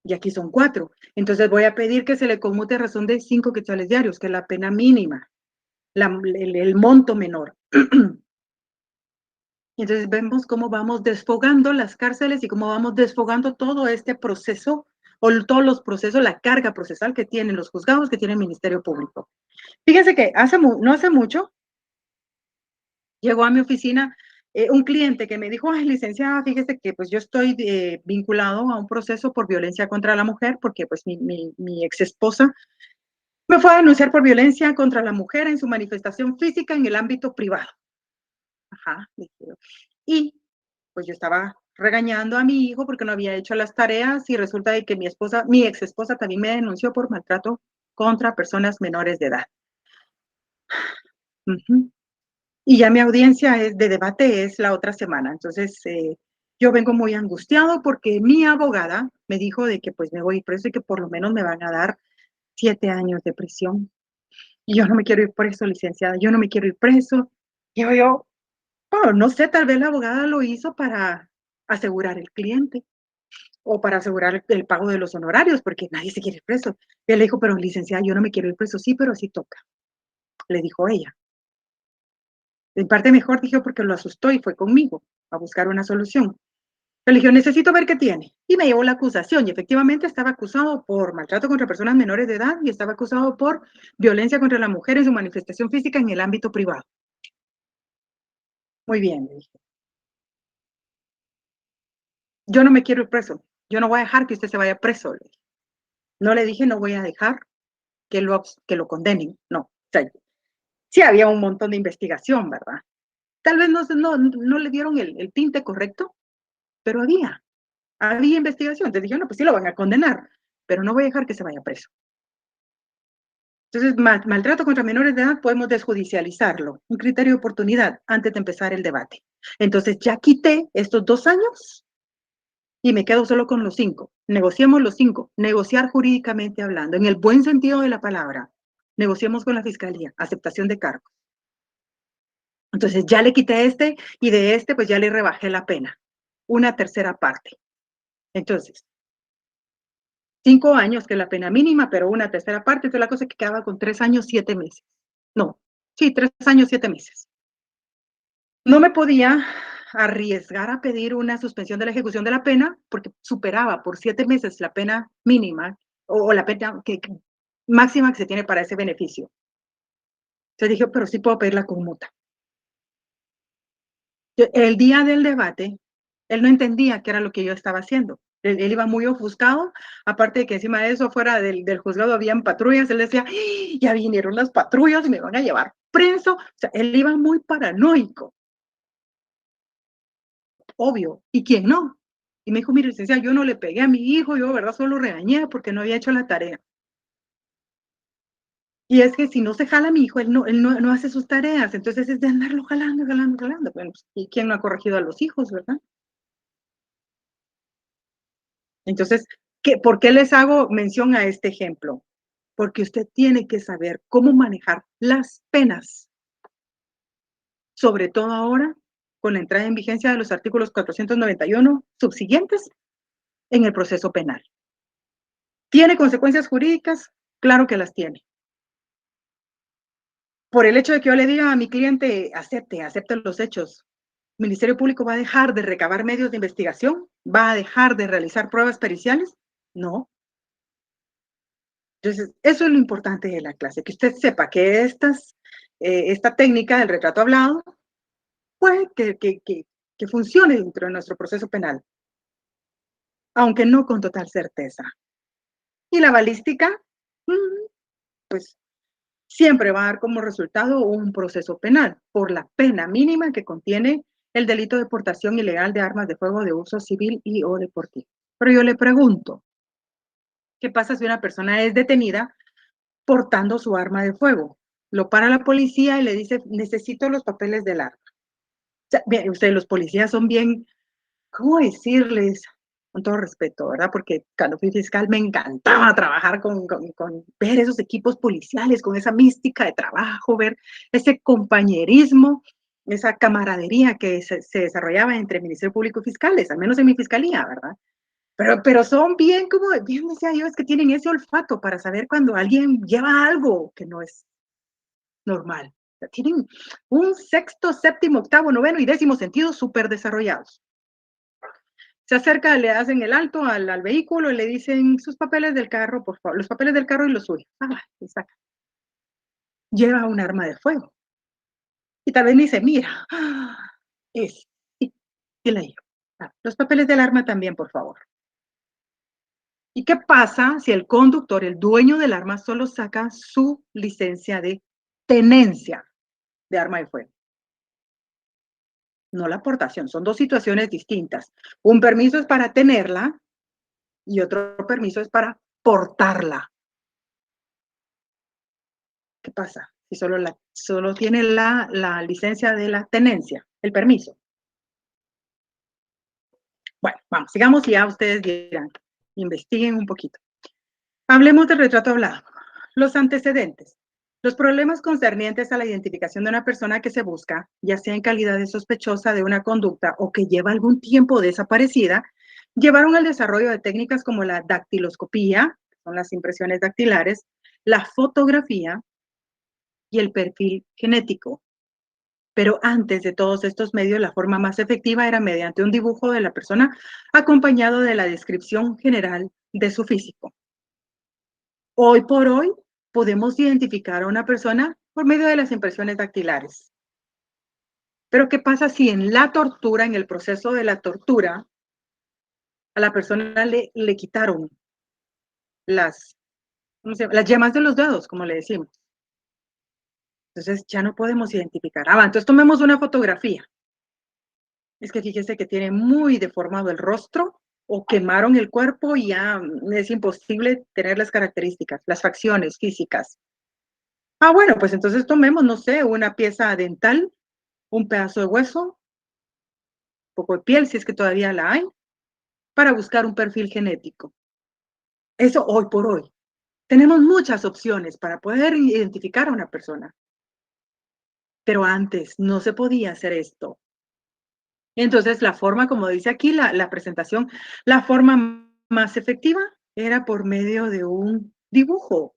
Y aquí son 4. Entonces voy a pedir que se le conmute a razón de 5 quetzales diarios, que es la pena mínima, el monto menor. Y entonces vemos cómo vamos desfogando las cárceles y cómo vamos desfogando todo este proceso o todos los procesos, la carga procesal que tienen los juzgados, que tiene el Ministerio Público. Fíjense que no hace mucho llegó a mi oficina un cliente que me dijo, ay, licenciada, fíjese que pues yo estoy vinculado a un proceso por violencia contra la mujer porque pues mi ex esposa me fue a denunciar por violencia contra la mujer en su manifestación física en el ámbito privado. Ajá, dije, y pues yo estaba regañando a mi hijo porque no había hecho las tareas y resulta de que mi ex esposa también me denunció por maltrato contra personas menores de edad. Ujú. Y ya mi audiencia de debate es la otra semana. Entonces, yo vengo muy angustiado porque mi abogada me dijo de que pues me voy preso y que por lo menos me van a dar 7 años de prisión. Y yo no me quiero ir preso, licenciada, yo no me quiero ir preso. Yo, bueno, no sé, tal vez la abogada lo hizo para asegurar el cliente o para asegurar el pago de los honorarios, porque nadie se quiere ir preso. Y él le dijo, pero licenciada, yo no me quiero ir preso. Sí, pero así toca, le dijo ella. En parte mejor, dije, porque lo asustó y fue conmigo a buscar una solución. Le dije, necesito ver qué tiene. Y me llevó la acusación. Y efectivamente estaba acusado por maltrato contra personas menores de edad y estaba acusado por violencia contra la mujer en su manifestación física en el ámbito privado. Muy bien, le dije. Yo no me quiero ir preso. Yo no voy a dejar que usted se vaya preso. Le dije. No le dije, no voy a dejar que lo condenen. No. O sea, sí había un montón de investigación, ¿verdad? Tal vez no le dieron el tinte correcto, pero había investigación. Entonces dije, no, pues sí lo van a condenar, pero no voy a dejar que se vaya preso. Entonces, maltrato contra menores de edad podemos desjudicializarlo, un criterio de oportunidad antes de empezar el debate. Entonces, ya quité estos 2 años y me quedo solo con los 5. Negociemos los 5, negociar jurídicamente hablando, en el buen sentido de la palabra. Negociemos con la fiscalía, aceptación de cargo. Entonces, ya le quité y de pues ya le rebajé la pena, una tercera parte. Entonces, 5 años, que es la pena mínima, pero una tercera parte, entonces la cosa es que quedaba con 3 años, 7 meses. No, sí, 3 años, 7 meses. No me podía arriesgar a pedir una suspensión de la ejecución de la pena porque superaba por 7 meses la pena mínima o la pena máxima que se tiene para ese beneficio. Entonces dije, pero sí puedo pedir la conmuta. El día del debate, él no entendía qué era lo que yo estaba haciendo. Él iba muy ofuscado, aparte de que encima de eso, fuera del juzgado habían patrullas, él decía, ¡ay! Ya vinieron las patrullas y me van a llevar preso. O sea, él iba muy paranoico, obvio. ¿Y quién no? Y me dijo, mire, licenciada, yo no le pegué a mi hijo, yo, ¿verdad? Solo regañé porque no había hecho la tarea. Y es que si no se jala a mi hijo, él no hace sus tareas, entonces es de andarlo jalando, jalando, jalando. Bueno, pues, ¿y quién no ha corregido a los hijos, verdad? Entonces, ¿por qué les hago mención a este ejemplo? Porque usted tiene que saber cómo manejar las penas, sobre todo ahora con la entrada en vigencia de los artículos 491 subsiguientes en el proceso penal. ¿Tiene consecuencias jurídicas? Claro que las tiene. Por el hecho de que yo le diga a mi cliente, acepte los hechos, ¿el Ministerio Público va a dejar de recabar medios de investigación? ¿Va a dejar de realizar pruebas periciales? No. Entonces, eso es lo importante de la clase, que usted sepa que esta técnica del retrato hablado puede que funcione dentro de nuestro proceso penal, aunque no con total certeza. Y la balística, pues siempre va a dar como resultado un proceso penal por la pena mínima que contiene el delito de portación ilegal de armas de fuego de uso civil y o deportivo. Pero yo le pregunto, ¿qué pasa si una persona es detenida portando su arma de fuego? Lo para la policía y le dice, necesito los papeles del arma. O sea, bien, los policías son bien, ¿cómo decirles? Con todo respeto, ¿verdad? Porque cuando fui fiscal me encantaba trabajar con ver esos equipos policiales, con esa mística de trabajo, ver ese compañerismo, esa camaradería que se desarrollaba entre Ministerio Público y fiscales, al menos en mi fiscalía, ¿verdad? Pero son bien, como bien decía yo, es que tienen ese olfato para saber cuando alguien lleva algo que no es normal. Tienen un sexto, séptimo, octavo, noveno y décimo sentido súper desarrollados. Se acerca, le hacen el alto al vehículo y le dicen sus papeles del carro, por favor, los papeles del carro y los suyos. Y saca. Lleva un arma de fuego. Y tal vez dice, mira, sí, sí la llevo. Los papeles del arma también, por favor. ¿Y qué pasa si el conductor, el dueño del arma, solo saca su licencia de tenencia de arma de fuego? No la aportación, son dos situaciones distintas. Un permiso es para tenerla y otro permiso es para portarla. ¿Qué pasa si solo tiene la licencia de la tenencia, el permiso? Bueno, vamos, sigamos y ya ustedes dirán, investiguen un poquito. Hablemos del retrato hablado. Los antecedentes. Los problemas concernientes a la identificación de una persona que se busca, ya sea en calidad de sospechosa de una conducta o que lleva algún tiempo desaparecida, llevaron al desarrollo de técnicas como la dactiloscopía, que son las impresiones dactilares, la fotografía y el perfil genético. Pero antes de todos estos medios, la forma más efectiva era mediante un dibujo de la persona acompañado de la descripción general de su físico. Hoy por hoy podemos identificar a una persona por medio de las impresiones dactilares. Pero ¿qué pasa si en la tortura, en el proceso de la tortura, a la persona le quitaron las, las yemas de los dedos, como le decimos? Entonces ya no podemos identificar. Entonces tomemos una fotografía. Es que fíjese que tiene muy deformado el rostro o quemaron el cuerpo y ya es imposible tener las características, las facciones físicas. Bueno, pues entonces tomemos, no sé, una pieza dental, un pedazo de hueso, un poco de piel, si es que todavía la hay, para buscar un perfil genético. Eso hoy por hoy. Tenemos muchas opciones para poder identificar a una persona, pero antes no se podía hacer esto. Entonces, la forma, como dice aquí la presentación, la forma más efectiva era por medio de un dibujo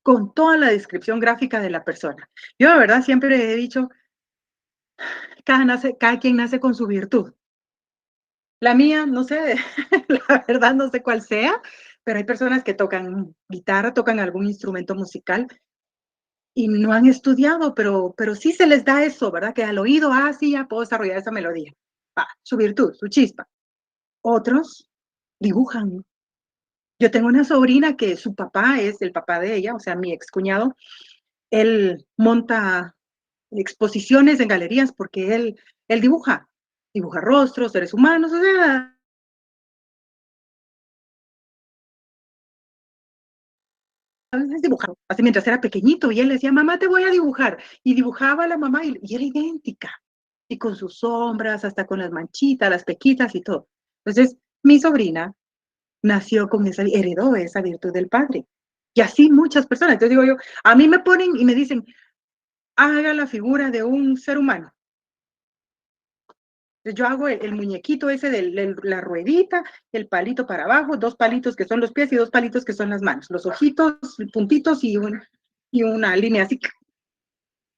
con toda la descripción gráfica de la persona. Yo, de verdad, siempre he dicho, cada quien nace con su virtud. La mía, no sé, la verdad no sé cuál sea, pero hay personas que tocan guitarra, tocan algún instrumento musical y no han estudiado, pero sí se les da eso, ¿verdad? Que al oído, sí, ya puedo desarrollar esa melodía. Su virtud, su chispa. Otros dibujan. Yo tengo una sobrina que su papá es el papá de ella, o sea, mi excuñado, él monta exposiciones en galerías porque él dibuja rostros, seres humanos, o sea, a veces dibujaba, así mientras era pequeñito, y él decía, mamá, te voy a dibujar, y dibujaba a la mamá y era idéntica, y con sus sombras, hasta con las manchitas, las pequitas y todo. Entonces, mi sobrina nació con heredó esa virtud del padre. Y así muchas personas. Entonces digo yo, a mí me ponen y me dicen, haga la figura de un ser humano. Entonces yo hago el muñequito ese de la ruedita, el palito para abajo, dos palitos que son los pies y dos palitos que son las manos, los ojitos, puntitos y una línea así.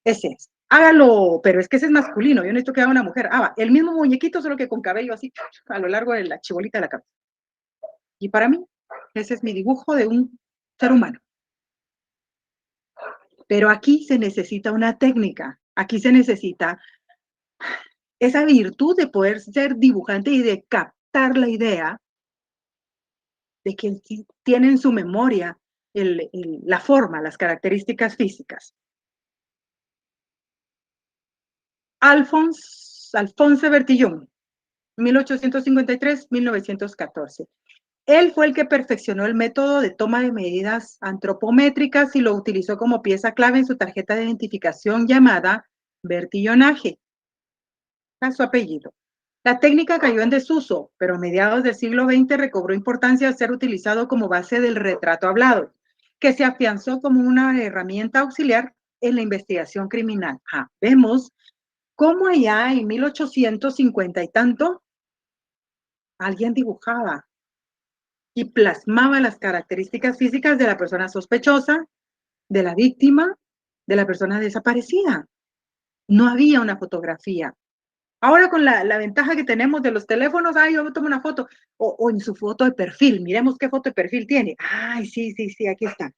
Ese es. Hágalo, pero es que ese es masculino, yo necesito que haga una mujer. El mismo muñequito, solo que con cabello así a lo largo de la chibolita de la cabeza. Y para mí, ese es mi dibujo de un ser humano. Pero aquí se necesita una técnica, aquí se necesita esa virtud de poder ser dibujante y de captar la idea de que tiene en su memoria la forma, las características físicas. Alphonse Bertillon, 1853-1914. Él fue el que perfeccionó el método de toma de medidas antropométricas y lo utilizó como pieza clave en su tarjeta de identificación llamada Bertillonaje, a su apellido. La técnica cayó en desuso, pero a mediados del siglo XX recobró importancia al ser utilizado como base del retrato hablado, que se afianzó como una herramienta auxiliar en la investigación criminal. Vemos cómo allá en 1850 y tanto alguien dibujaba y plasmaba las características físicas de la persona sospechosa de la víctima, de la persona desaparecida. No había una fotografía. Ahora con la ventaja que tenemos de los teléfonos, ay, yo me tomo una foto, o en su foto de perfil, miremos qué foto de perfil tiene. Ay, sí, sí, sí, aquí está.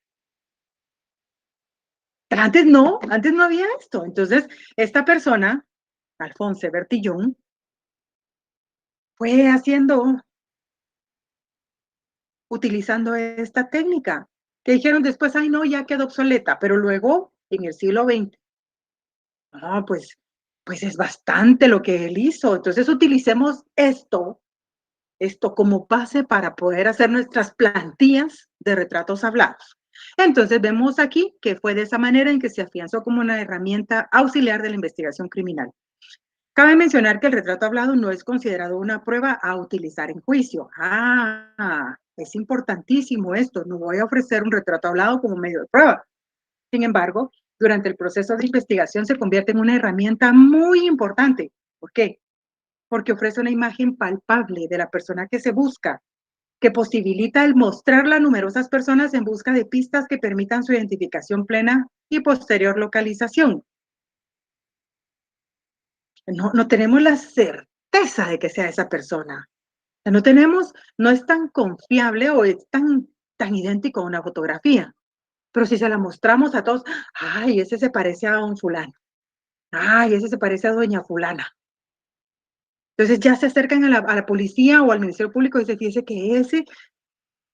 Pero antes no había esto. Entonces, esta persona, Alfonso Bertillón, fue haciendo, utilizando esta técnica, que dijeron después, ay, no, ya quedó obsoleta, pero luego, en el siglo XX, no, pues es bastante lo que él hizo. Entonces, utilicemos esto como base para poder hacer nuestras plantillas de retratos hablados. Entonces vemos aquí que fue de esa manera en que se afianzó como una herramienta auxiliar de la investigación criminal. Cabe mencionar que el retrato hablado no es considerado una prueba a utilizar en juicio. Es importantísimo esto. No voy a ofrecer un retrato hablado como medio de prueba. Sin embargo, durante el proceso de investigación se convierte en una herramienta muy importante. ¿Por qué? Porque ofrece una imagen palpable de la persona que se busca, que posibilita el mostrarla a numerosas personas en busca de pistas que permitan su identificación plena y posterior localización. No tenemos la certeza de que sea esa persona. No tenemos, no es tan confiable o es tan idéntico a una fotografía. Pero si se la mostramos a todos, ay, ese se parece a un fulano. Ay, ese se parece a doña fulana. Entonces ya se acercan a la policía o al Ministerio Público y se dice que ese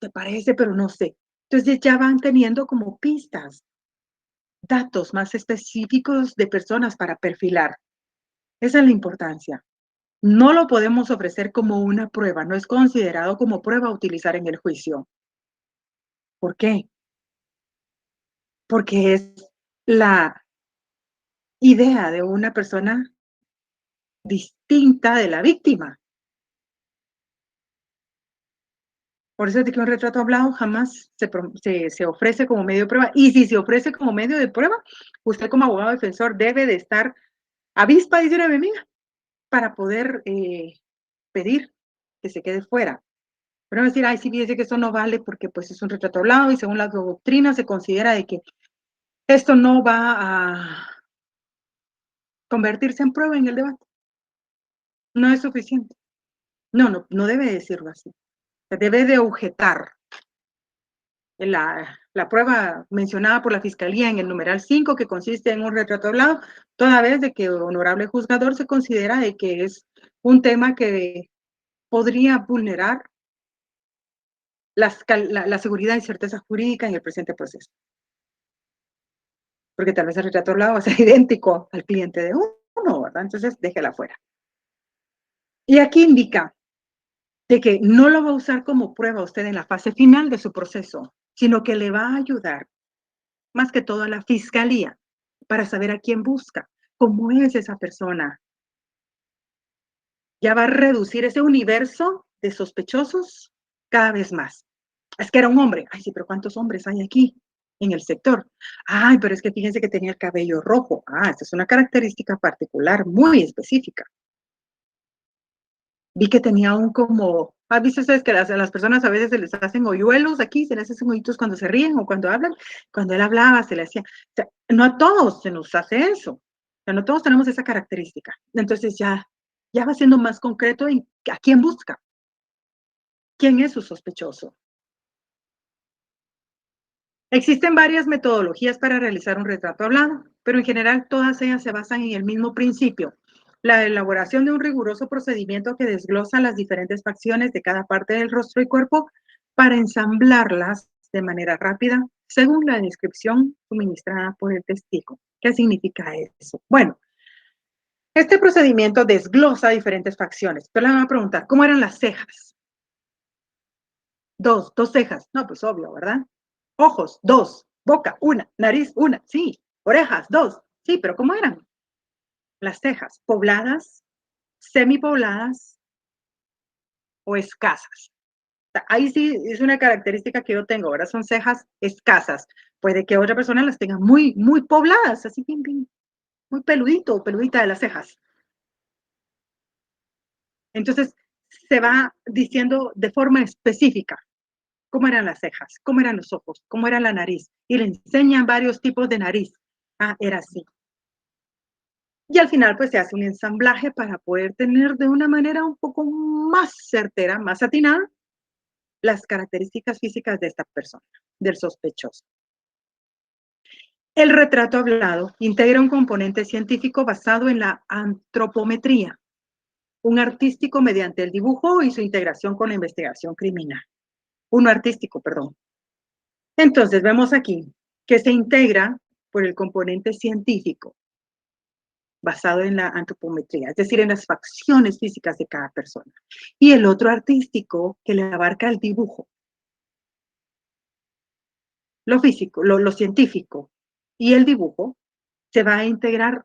te parece, pero no sé. Entonces ya van teniendo como pistas, datos más específicos de personas para perfilar. Esa es la importancia. No lo podemos ofrecer como una prueba, no es considerado como prueba a utilizar en el juicio. ¿Por qué? Porque es la idea de una persona distinta de la víctima. Por eso es de que un retrato hablado jamás se ofrece como medio de prueba. Y si se ofrece como medio de prueba, usted como abogado defensor debe de estar avispa, dice una amiga, para poder pedir que se quede fuera. Pero no decir, ay, sí, fíjese que eso no vale porque pues es un retrato hablado y según la doctrina se considera de que esto no va a convertirse en prueba en el debate. No es suficiente. No debe decirlo así. Se debe de objetar la prueba mencionada por la Fiscalía en el numeral 5, que consiste en un retrato hablado, toda vez de que el honorable juzgador se considera de que es un tema que podría vulnerar la seguridad y certeza jurídica en el presente proceso. Porque tal vez el retrato hablado va a ser idéntico al cliente de uno, ¿verdad? Entonces, déjela fuera. Y aquí indica de que no lo va a usar como prueba usted en la fase final de su proceso, sino que le va a ayudar más que todo a la fiscalía para saber a quién busca, cómo es esa persona. Ya va a reducir ese universo de sospechosos cada vez más. Es que era un hombre. Ay, sí, pero ¿cuántos hombres hay aquí en el sector? Ay, pero es que fíjense que tenía el cabello rojo. Esta es una característica particular, muy específica. Vi que tenía un como, ¿has visto ustedes que las personas a veces se les hacen hoyuelos aquí, se les hacen hoyitos cuando se ríen o cuando hablan? Cuando él hablaba se le hacía, o sea, no a todos se nos hace eso, o sea, no todos tenemos esa característica. Entonces ya va siendo más concreto en a quién busca, quién es su sospechoso. Existen varias metodologías para realizar un retrato hablado, pero en general todas ellas se basan en el mismo principio, la elaboración de un riguroso procedimiento que desglosa las diferentes facciones de cada parte del rostro y cuerpo para ensamblarlas de manera rápida según la descripción suministrada por el testigo. ¿Qué significa eso? Bueno, este procedimiento desglosa diferentes facciones. Pero le van a preguntar, ¿cómo eran las cejas? Dos cejas. No, pues obvio, ¿verdad? Ojos, dos. Boca, una. Nariz, una. Sí. Orejas, dos. Sí, pero ¿cómo eran? Las cejas, pobladas, semipobladas o escasas. Ahí sí es una característica que yo tengo, ¿verdad? Son cejas escasas. Puede que otra persona las tenga muy pobladas, así bien, muy peludito o peludita de las cejas. Entonces, se va diciendo de forma específica. cómo eran las cejas, cómo eran los ojos, cómo era la nariz, y le enseñan varios tipos de nariz. Ah, era así. Y al final, pues se hace un ensamblaje para poder tener de una manera un poco más certera, más atinada, las características físicas de esta persona, del sospechoso. El retrato hablado integra un componente científico basado en la antropometría, un artístico mediante el dibujo y su integración con la investigación criminal. Uno artístico, perdón. Entonces, vemos aquí que se integra por el componente científico basado en la antropometría, es decir, en las facciones físicas de cada persona. Y el otro artístico que le abarca el dibujo, lo físico, lo científico y el dibujo se va a integrar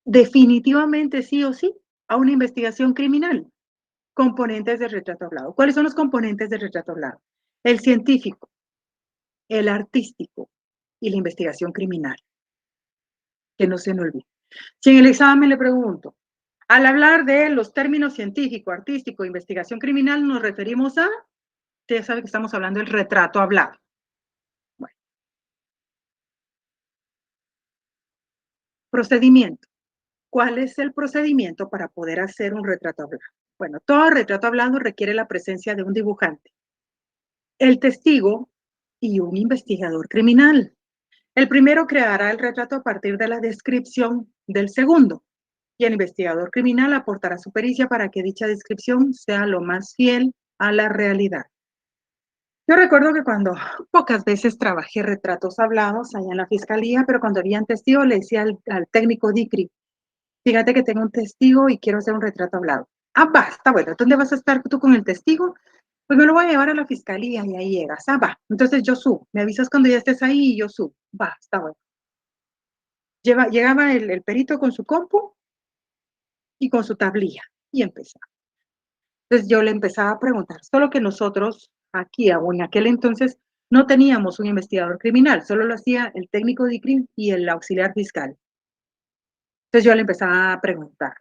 definitivamente sí o sí a una investigación criminal. Componentes del retrato hablado. ¿Cuáles son los componentes del retrato hablado? El científico, el artístico y la investigación criminal. Que no se me olvide. Si en el examen le pregunto, al hablar de los términos científico, artístico, investigación criminal, nos referimos a, usted sabe que estamos hablando del retrato hablado. Bueno, procedimiento. ¿Cuál es el procedimiento para poder hacer un retrato hablado? Bueno, todo retrato hablado requiere la presencia de un dibujante, el testigo y un investigador criminal. El primero creará el retrato a partir de la descripción del segundo y el investigador criminal aportará su pericia para que dicha descripción sea lo más fiel a la realidad. Yo recuerdo que cuando pocas veces trabajé retratos hablados allá en la fiscalía, pero cuando había un testigo le decía al técnico DICRI, fíjate que tengo un testigo y quiero hacer un retrato hablado. Ah, basta, bueno, ¿dónde vas a estar tú con el testigo? Pues me lo voy a llevar a la fiscalía y ahí llegas. Ah, va. Entonces yo subo. Me avisas cuando ya estés ahí y yo subo. Va, está bueno. Llegaba el perito con su compu y con su tablilla y empezaba. Entonces yo le empezaba a preguntar, solo que nosotros aquí o en aquel entonces no teníamos un investigador criminal, solo lo hacía el técnico de ICRIM y el auxiliar fiscal. Entonces yo le empezaba a preguntar,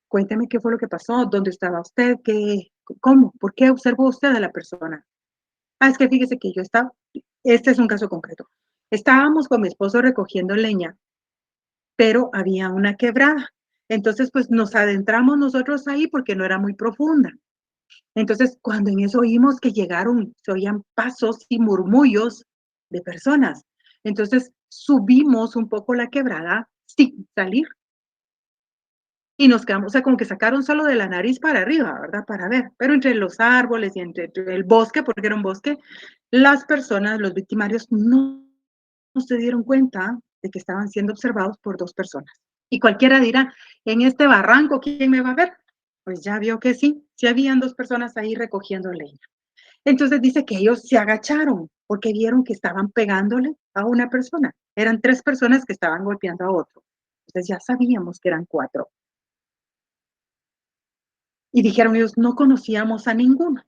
cuénteme qué fue lo que pasó, dónde estaba usted, qué, cómo, por qué observó usted a la persona. Ah, es que fíjese que yo estaba, este es un caso concreto, estábamos con mi esposo recogiendo leña, pero había una quebrada. Entonces, pues nos adentramos nosotros ahí porque no era muy profunda. Entonces, cuando en eso oímos que llegaron, se oían pasos y murmullos de personas. Entonces, subimos un poco la quebrada sin salir y nos quedamos, o sea, como que sacaron solo de la nariz para arriba, ¿verdad? Para ver, pero entre los árboles y entre el bosque, porque era un bosque, las personas, los victimarios, no se dieron cuenta de que estaban siendo observados por dos personas. Y cualquiera dirá, en este barranco, ¿quién me va a ver? Pues ya vio que sí, sí habían dos personas ahí recogiendo leña. Entonces dice que ellos se agacharon porque vieron que estaban pegándole a una persona. Eran tres personas que estaban golpeando a otro. Entonces ya sabíamos que eran cuatro. Y dijeron ellos, no conocíamos a ninguno,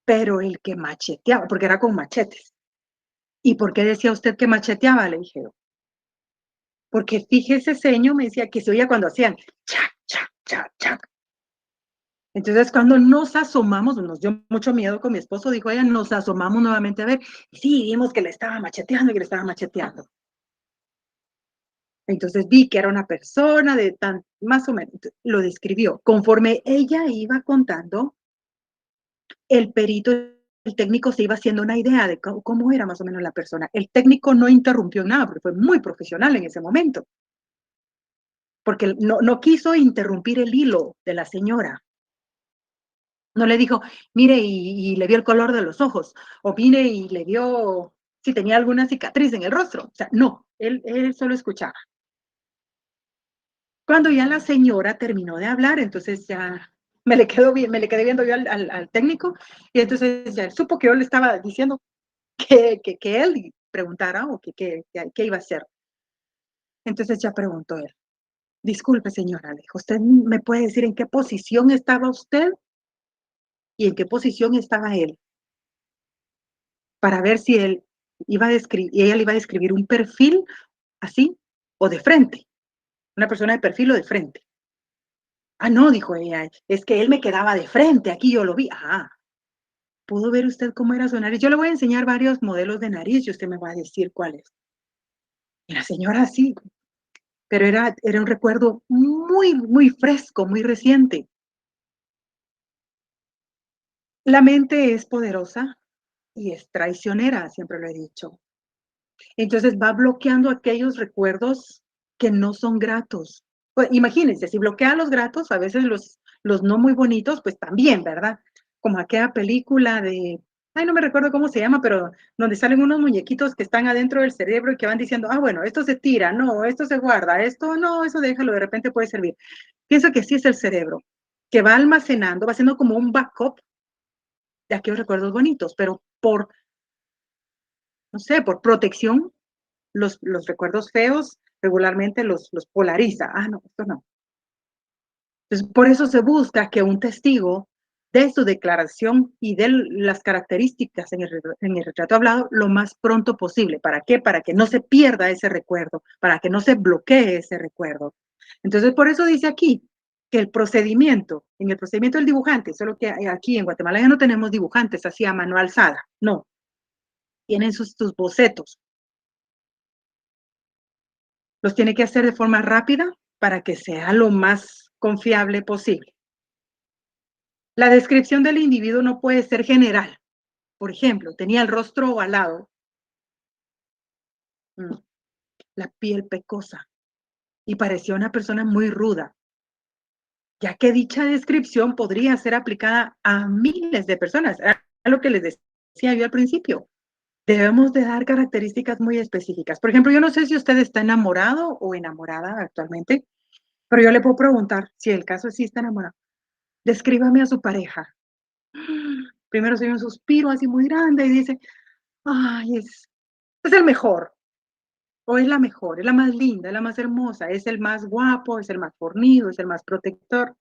pero el que macheteaba, porque era con machetes. ¿Y por qué decía usted que macheteaba? Le dije yo. Porque fíjese, señor, me decía que se oía cuando hacían chac, chac, chac, chac. Entonces, cuando nos asomamos, nos dio mucho miedo con mi esposo, dijo ella, nos asomamos nuevamente a ver, y sí, vimos que le estaba macheteando y que le estaba macheteando. Entonces vi que era una persona de tan, más o menos, lo describió. Conforme ella iba contando, el perito, el técnico se iba haciendo una idea de cómo era más o menos la persona. El técnico no interrumpió nada, porque fue muy profesional en ese momento, porque no quiso interrumpir el hilo de la señora. No le dijo, mire, y le vio el color de los ojos, o mire y le vio si tenía alguna cicatriz en el rostro. O sea, no, él solo escuchaba. Cuando ya la señora terminó de hablar, entonces ya me le quedé viendo yo al técnico, y entonces ya supo que yo le estaba diciendo que él preguntara o que iba a hacer. Entonces ya preguntó él. Disculpe, señora, le dijo, ¿usted me puede decir en qué posición estaba usted y en qué posición estaba él? Para ver si él iba a describir, y ella le iba a describir un perfil así o de frente, una persona de perfil o de frente. Ah, no, dijo ella, es que él me quedaba de frente, aquí yo lo vi. Ah, ¿Pudo ver usted cómo era su nariz? Yo le voy a enseñar varios modelos de nariz y usted me va a decir cuál es. Y la señora sí, pero era un recuerdo muy, muy fresco, muy reciente. La mente es poderosa y es traicionera, siempre lo he dicho. Entonces va bloqueando aquellos recuerdos que no son gratos. Pues imagínense, si bloquea los gratos, a veces los no muy bonitos, pues también, ¿verdad? Como aquella película de, ay, no me recuerdo cómo se llama, pero donde salen unos muñequitos que están adentro del cerebro y que van diciendo, ah, bueno, esto se tira, no, esto se guarda, esto no, eso déjalo, de repente puede servir. Pienso que sí es el cerebro, que va almacenando, va haciendo como un backup de aquellos recuerdos bonitos, pero por, no sé, por protección los recuerdos feos regularmente los polariza. Ah, no, esto no. Entonces, por eso se busca que un testigo dé su declaración y dé las características en el retrato hablado lo más pronto posible. ¿Para qué? Para que no se pierda ese recuerdo, para que no se bloquee ese recuerdo. Entonces, por eso dice aquí que en el procedimiento del dibujante, solo que aquí en Guatemala ya no tenemos dibujantes así a mano alzada, no, tienen sus bocetos. Los tiene que hacer de forma rápida para que sea lo más confiable posible. La descripción del individuo no puede ser general. Por ejemplo, tenía el rostro ovalado, mm, la piel pecosa y parecía una persona muy ruda, ya que dicha descripción podría ser aplicada a miles de personas. Era lo que les decía yo al principio. Debemos de dar características muy específicas. Por ejemplo, yo no sé si usted está enamorado o enamorada actualmente, pero yo le puedo preguntar si el caso es si está enamorado. Descríbame a su pareja. Primero se oye un suspiro así muy grande y dice, ay, es el mejor, o es la mejor, es la más linda, es la más hermosa, es el más guapo, es el más fornido, es el más protector.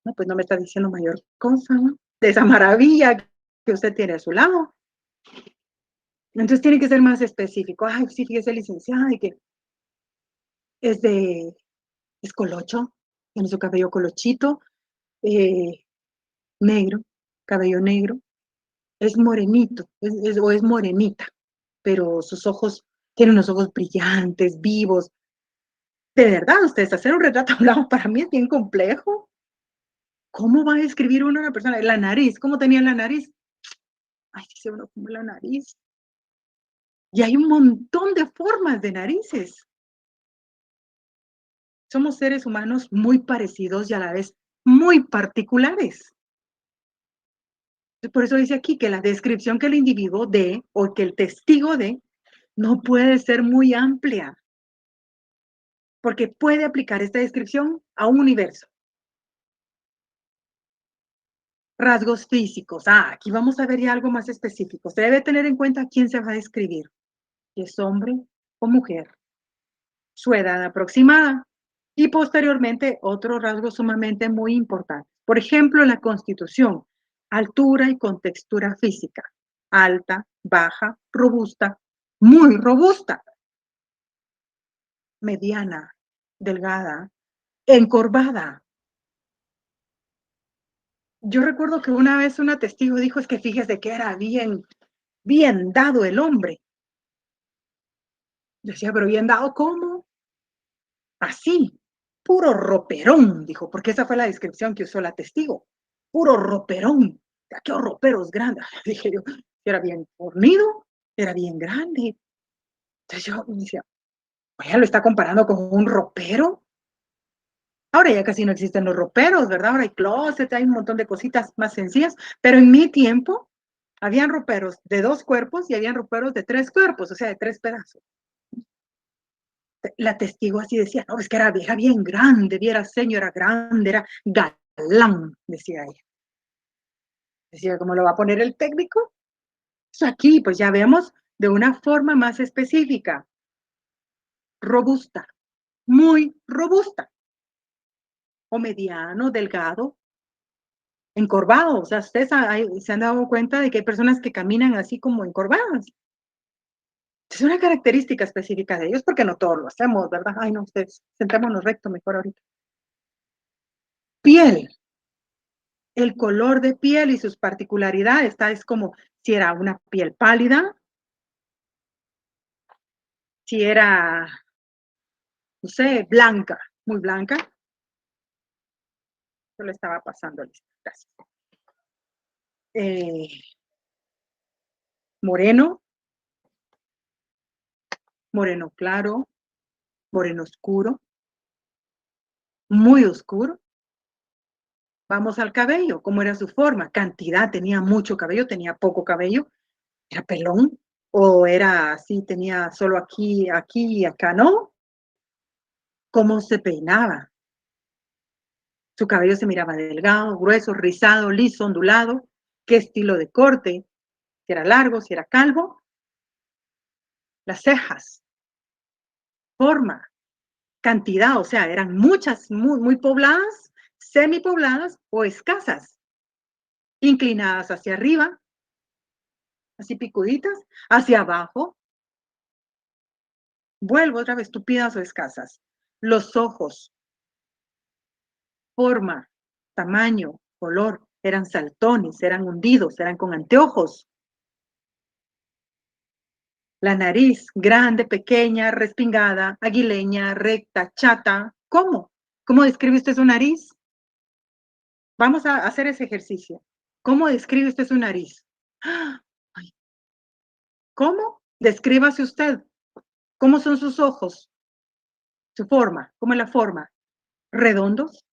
No, pues no me está diciendo mayor cosa, ¿no? De esa maravilla que usted tiene a su lado. Entonces tiene que ser más específico. Ay, sí, fíjese, licenciada, y que es de, es colocho, tiene su cabello colochito, eh, negro, cabello negro, es morenito, o es morenita, pero sus ojos, tiene unos ojos brillantes, vivos. De verdad, ustedes hacer un retrato hablado para mí es bien complejo. ¿Cómo va a describir uno a una persona? La nariz, ¿cómo tenía la nariz? Ay, sí se uno como la nariz. Y hay un montón de formas de narices. Somos seres humanos muy parecidos y a la vez muy particulares. Por eso dice aquí que la descripción que el individuo dé o que el testigo dé no puede ser muy amplia, porque puede aplicar esta descripción a un universo. Rasgos físicos. Ah, aquí vamos a ver ya algo más específico. Se debe tener en cuenta quién se va a describir, si es hombre o mujer, su edad aproximada y posteriormente otros rasgos sumamente muy importantes. Por ejemplo, la constitución, altura y contextura física, alta, baja, robusta, muy robusta, mediana, delgada, encorvada. Yo recuerdo que una vez una testigo dijo, es que fíjese que era bien, bien dado el hombre. Decía, pero bien dado, ¿cómo? Así, puro roperón, dijo, porque esa fue la descripción que usó la testigo. Puro roperón, aquellos roperos grandes. Dije yo, era bien fornido, era bien grande. Entonces yo me decía, oye, lo está comparando con un ropero. Ahora ya casi no existen los roperos, ¿verdad? Ahora hay closet, hay un montón de cositas más sencillas, pero en mi tiempo habían roperos de 2 cuerpos y habían roperos de 3 cuerpos, o sea, de 3 pedazos. La testigo así decía, no, es que era vieja bien grande, viera señora grande, era galán, decía ella. Decía, ¿cómo lo va a poner el técnico? Pues aquí, pues ya vemos de una forma más específica, robusta, muy robusta, o mediano, delgado, encorvado. O sea, ustedes se han dado cuenta de que hay personas que caminan así como encorvadas. Es una característica específica de ellos, porque no todos lo hacemos, ¿verdad? Ay, no, ustedes, sentémonos recto mejor ahorita. Piel. El color de piel y sus particularidades, es como si era una piel pálida, si era, no sé, blanca, muy blanca. Yo le estaba pasando lista, gracias. Eh, moreno, moreno claro, moreno oscuro, muy oscuro. Vamos al cabello, ¿cómo era su forma? Cantidad, tenía mucho cabello, tenía poco cabello, era pelón o era así, tenía solo aquí, aquí y acá, ¿no? ¿Cómo se peinaba? Su cabello se miraba delgado, grueso, rizado, liso, ondulado. ¿Qué estilo de corte? Si era largo, si era calvo. Las cejas, forma, cantidad, o sea, eran muchas, muy, muy pobladas, semipobladas o escasas, inclinadas hacia arriba, así picuditas, hacia abajo. Vuelvo otra vez, tupidas o escasas. Los ojos, forma, tamaño, color, eran saltones, eran hundidos, eran con anteojos. La nariz, grande, pequeña, respingada, aguileña, recta, chata. ¿Cómo? ¿Cómo describe usted su nariz? Vamos a hacer ese ejercicio. ¿Cómo describe usted su nariz? ¡Ah! Ay, ¿cómo? Descríbase usted. ¿Cómo son sus ojos? Su forma. ¿Cómo es la forma? ¿Redondos?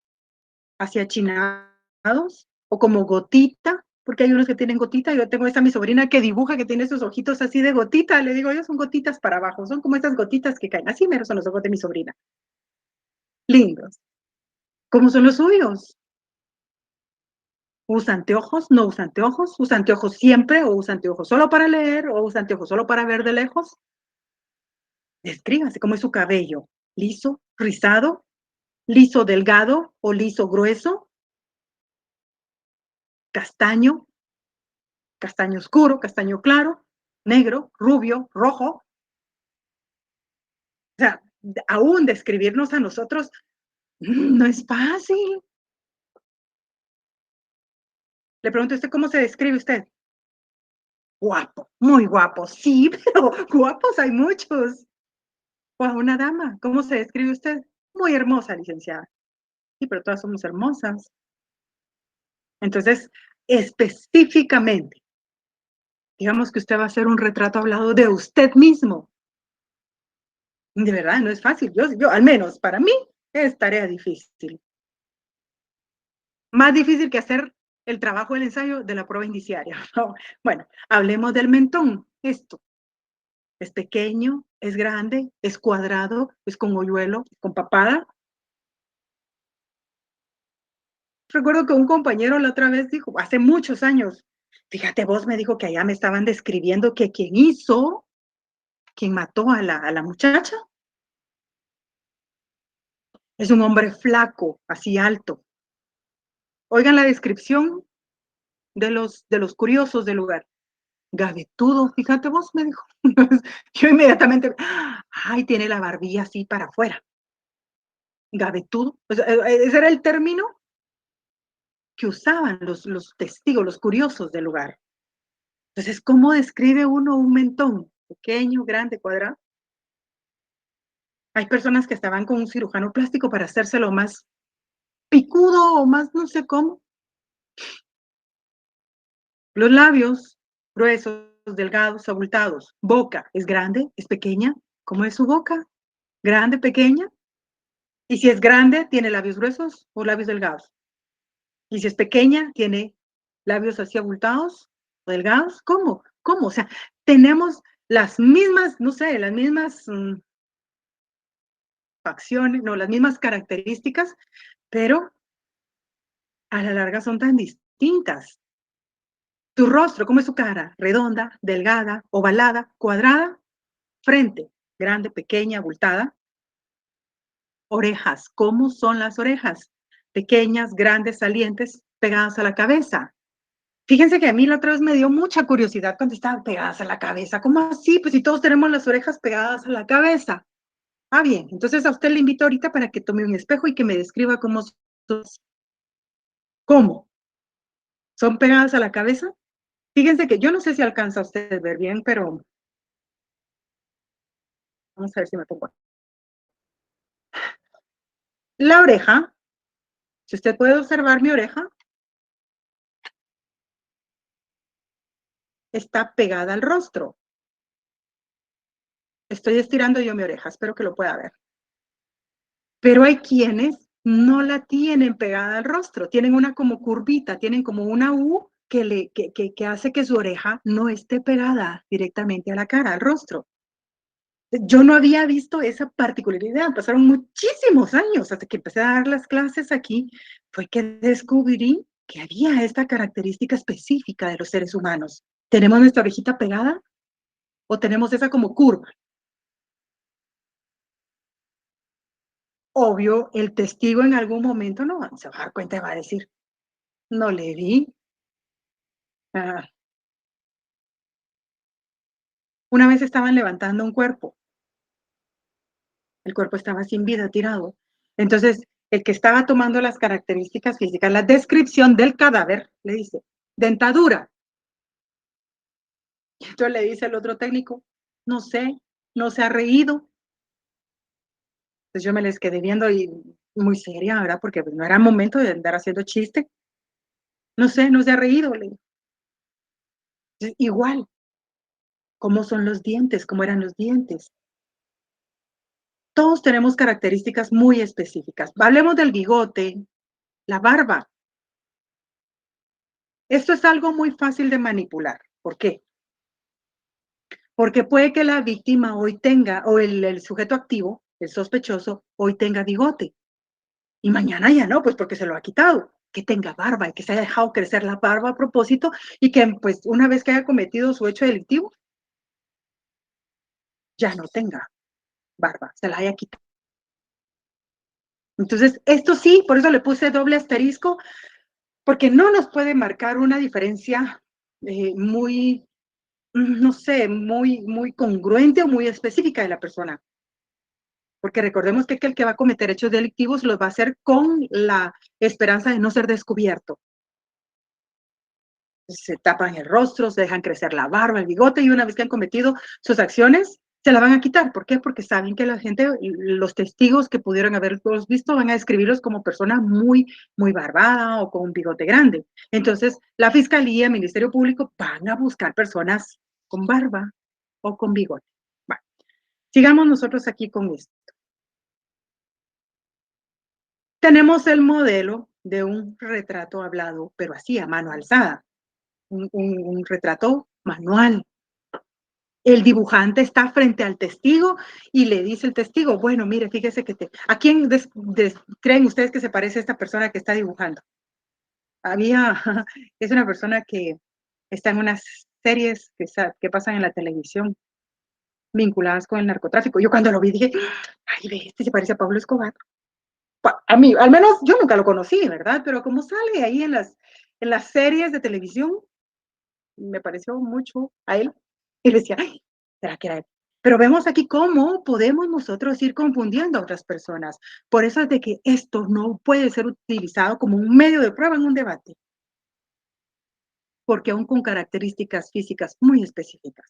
¿Hacia achinados? ¿O como gotita? Porque hay unos que tienen gotita. Yo tengo esa mi sobrina que dibuja, que tiene sus ojitos así de gotita. Le digo yo, son gotitas para abajo. Son como estas gotitas que caen. Así mero son los ojos de mi sobrina. Lindos. ¿Cómo son los suyos? ¿Usa anteojos? ¿No usa anteojos? ¿Usa anteojos siempre o usa anteojos solo para leer o usa anteojos solo para ver de lejos? Descríbase cómo es su cabello. ¿Liso, rizado, liso delgado o liso grueso? ¿Castaño, castaño oscuro, castaño claro, negro, rubio, rojo? O sea, aún describirnos a nosotros no es fácil. Le pregunto a usted, ¿cómo se describe usted? Guapo, muy guapo. Sí, pero guapos hay muchos. O a una dama, ¿cómo se describe usted? Muy hermosa, licenciada. Sí, pero todas somos hermosas. Entonces, específicamente, digamos que usted va a hacer un retrato hablado de usted mismo. De verdad, no es fácil. Yo, al menos para mí, es tarea difícil. Más difícil que hacer el trabajo del ensayo de la prueba indiciaria. ¿No? Bueno, hablemos del mentón. Esto es pequeño, es grande, es cuadrado, es con hoyuelo, con papada. Recuerdo que un compañero la otra vez dijo, hace muchos años, fíjate vos, me dijo que allá me estaban describiendo que quien mató a la muchacha, es un hombre flaco, así alto. Oigan la descripción de los curiosos del lugar. Gavetudo, fíjate vos, me dijo. Yo inmediatamente, ay, tiene la barbilla así para afuera. Gavetudo. O sea, ese era el término que usaban los testigos, los curiosos del lugar. Entonces, ¿cómo describe uno un mentón? Pequeño, grande, cuadrado. Hay personas que estaban con un cirujano plástico para hacérselo más picudo o más no sé cómo. Los labios, gruesos, delgados, abultados. Boca, ¿es grande? ¿Es pequeña? ¿Cómo es su boca? ¿Grande, pequeña? Y si es grande, ¿tiene labios gruesos o labios delgados? Y si es pequeña, ¿tiene labios así abultados o delgados? ¿Cómo? ¿Cómo? O sea, tenemos las mismas, no sé, las mismas facciones, no, las mismas características, pero a la larga son tan distintas. Tu rostro, ¿cómo es su cara? Redonda, delgada, ovalada, cuadrada. Frente, grande, pequeña, abultada. Orejas, ¿cómo son las orejas? Pequeñas, grandes, salientes, pegadas a la cabeza. Fíjense que a mí la otra vez me dio mucha curiosidad cuando estaban pegadas a la cabeza. ¿Cómo así? Pues si todos tenemos las orejas pegadas a la cabeza. Ah, bien, entonces a usted le invito ahorita para que tome un espejo y que me describa cómo. ¿Cómo? ¿Son pegadas a la cabeza? Fíjense que yo no sé si alcanza usted a ver bien, pero vamos a ver si me pongo. La oreja, si usted puede observar mi oreja, está pegada al rostro. Estoy estirando yo mi oreja, espero que lo pueda ver. Pero hay quienes no la tienen pegada al rostro, tienen una como curvita, tienen como una U que hace que su oreja no esté pegada directamente a la cara, al rostro. Yo no había visto esa particularidad, pasaron muchísimos años hasta que empecé a dar las clases aquí, fue que descubrí que había esta característica específica de los seres humanos. ¿Tenemos nuestra orejita pegada o tenemos esa como curva? Obvio, el testigo en algún momento no se va a dar cuenta y va a decir: "No le vi". Ah, una vez estaban levantando un cuerpo, el cuerpo estaba sin vida, tirado. Entonces, el que estaba tomando las características físicas, la descripción del cadáver, le dice: "Dentadura". Y entonces le dice el otro técnico: "No sé, no se ha reído". Pues yo me les quedé viendo y muy seria, ¿verdad? Porque, pues, no era momento de andar haciendo chiste. "No sé, no se ha reído", le digo. Igual, ¿cómo son los dientes? ¿Cómo eran los dientes? Todos tenemos características muy específicas. Hablemos del bigote, la barba. Esto es algo muy fácil de manipular. ¿Por qué? Porque puede que la víctima hoy tenga, o el sujeto activo, el sospechoso, hoy tenga bigote y mañana ya no, pues porque se lo ha quitado. Que tenga barba y que se haya dejado crecer la barba a propósito y que pues una vez que haya cometido su hecho delictivo, ya no tenga barba, se la haya quitado. Entonces, esto sí, por eso le puse doble asterisco, porque no nos puede marcar una diferencia muy, no sé, muy congruente o muy específica de la persona. Porque recordemos que el que va a cometer hechos delictivos los va a hacer con la esperanza de no ser descubierto. Se tapan el rostro, se dejan crecer la barba, el bigote y una vez que han cometido sus acciones, se la van a quitar. ¿Por qué? Porque saben que la gente, los testigos que pudieron haberlos visto van a describirlos como personas muy barbada o con un bigote grande. Entonces, la fiscalía, el Ministerio Público van a buscar personas con barba o con bigote. Bueno, sigamos nosotros aquí con esto. Tenemos el modelo de un retrato hablado, pero así a mano alzada, un retrato manual. El dibujante está frente al testigo y le dice el testigo, bueno, mire, fíjese que ¿a quién creen ustedes que se parece esta persona que está dibujando? Había, es una persona que está en unas series que pasan en la televisión vinculadas con el narcotráfico. Yo cuando lo vi dije, ay, ve, este se parece a Pablo Escobar. A mí, al menos yo nunca lo conocí, ¿verdad? Pero como sale ahí en las series de televisión, me pareció mucho a él. Y decía, ay, ¿será que era él? Pero vemos aquí cómo podemos nosotros ir confundiendo a otras personas. Por eso es de que esto no puede ser utilizado como un medio de prueba en un debate, porque aún con características físicas muy específicas,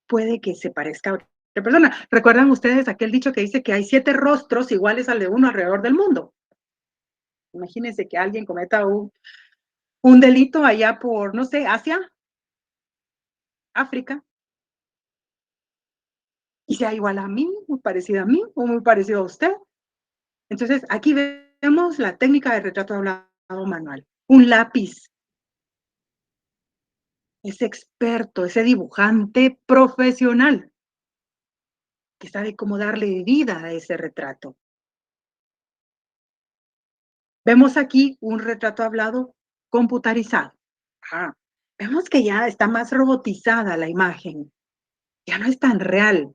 puede que se parezca a otra persona. ¿Recuerdan ustedes aquel dicho que dice que hay 7 rostros iguales al de uno alrededor del mundo? Imagínense que alguien cometa un delito allá por, no sé, Asia, África, y sea igual a mí, muy parecido a mí, o muy parecido a usted. Entonces, aquí vemos la técnica de retrato hablado manual. Un lápiz, ese experto, ese dibujante profesional que sabe cómo darle vida a ese retrato. Vemos aquí un retrato hablado computarizado. Ah, vemos que ya está más robotizada la imagen, ya no es tan real.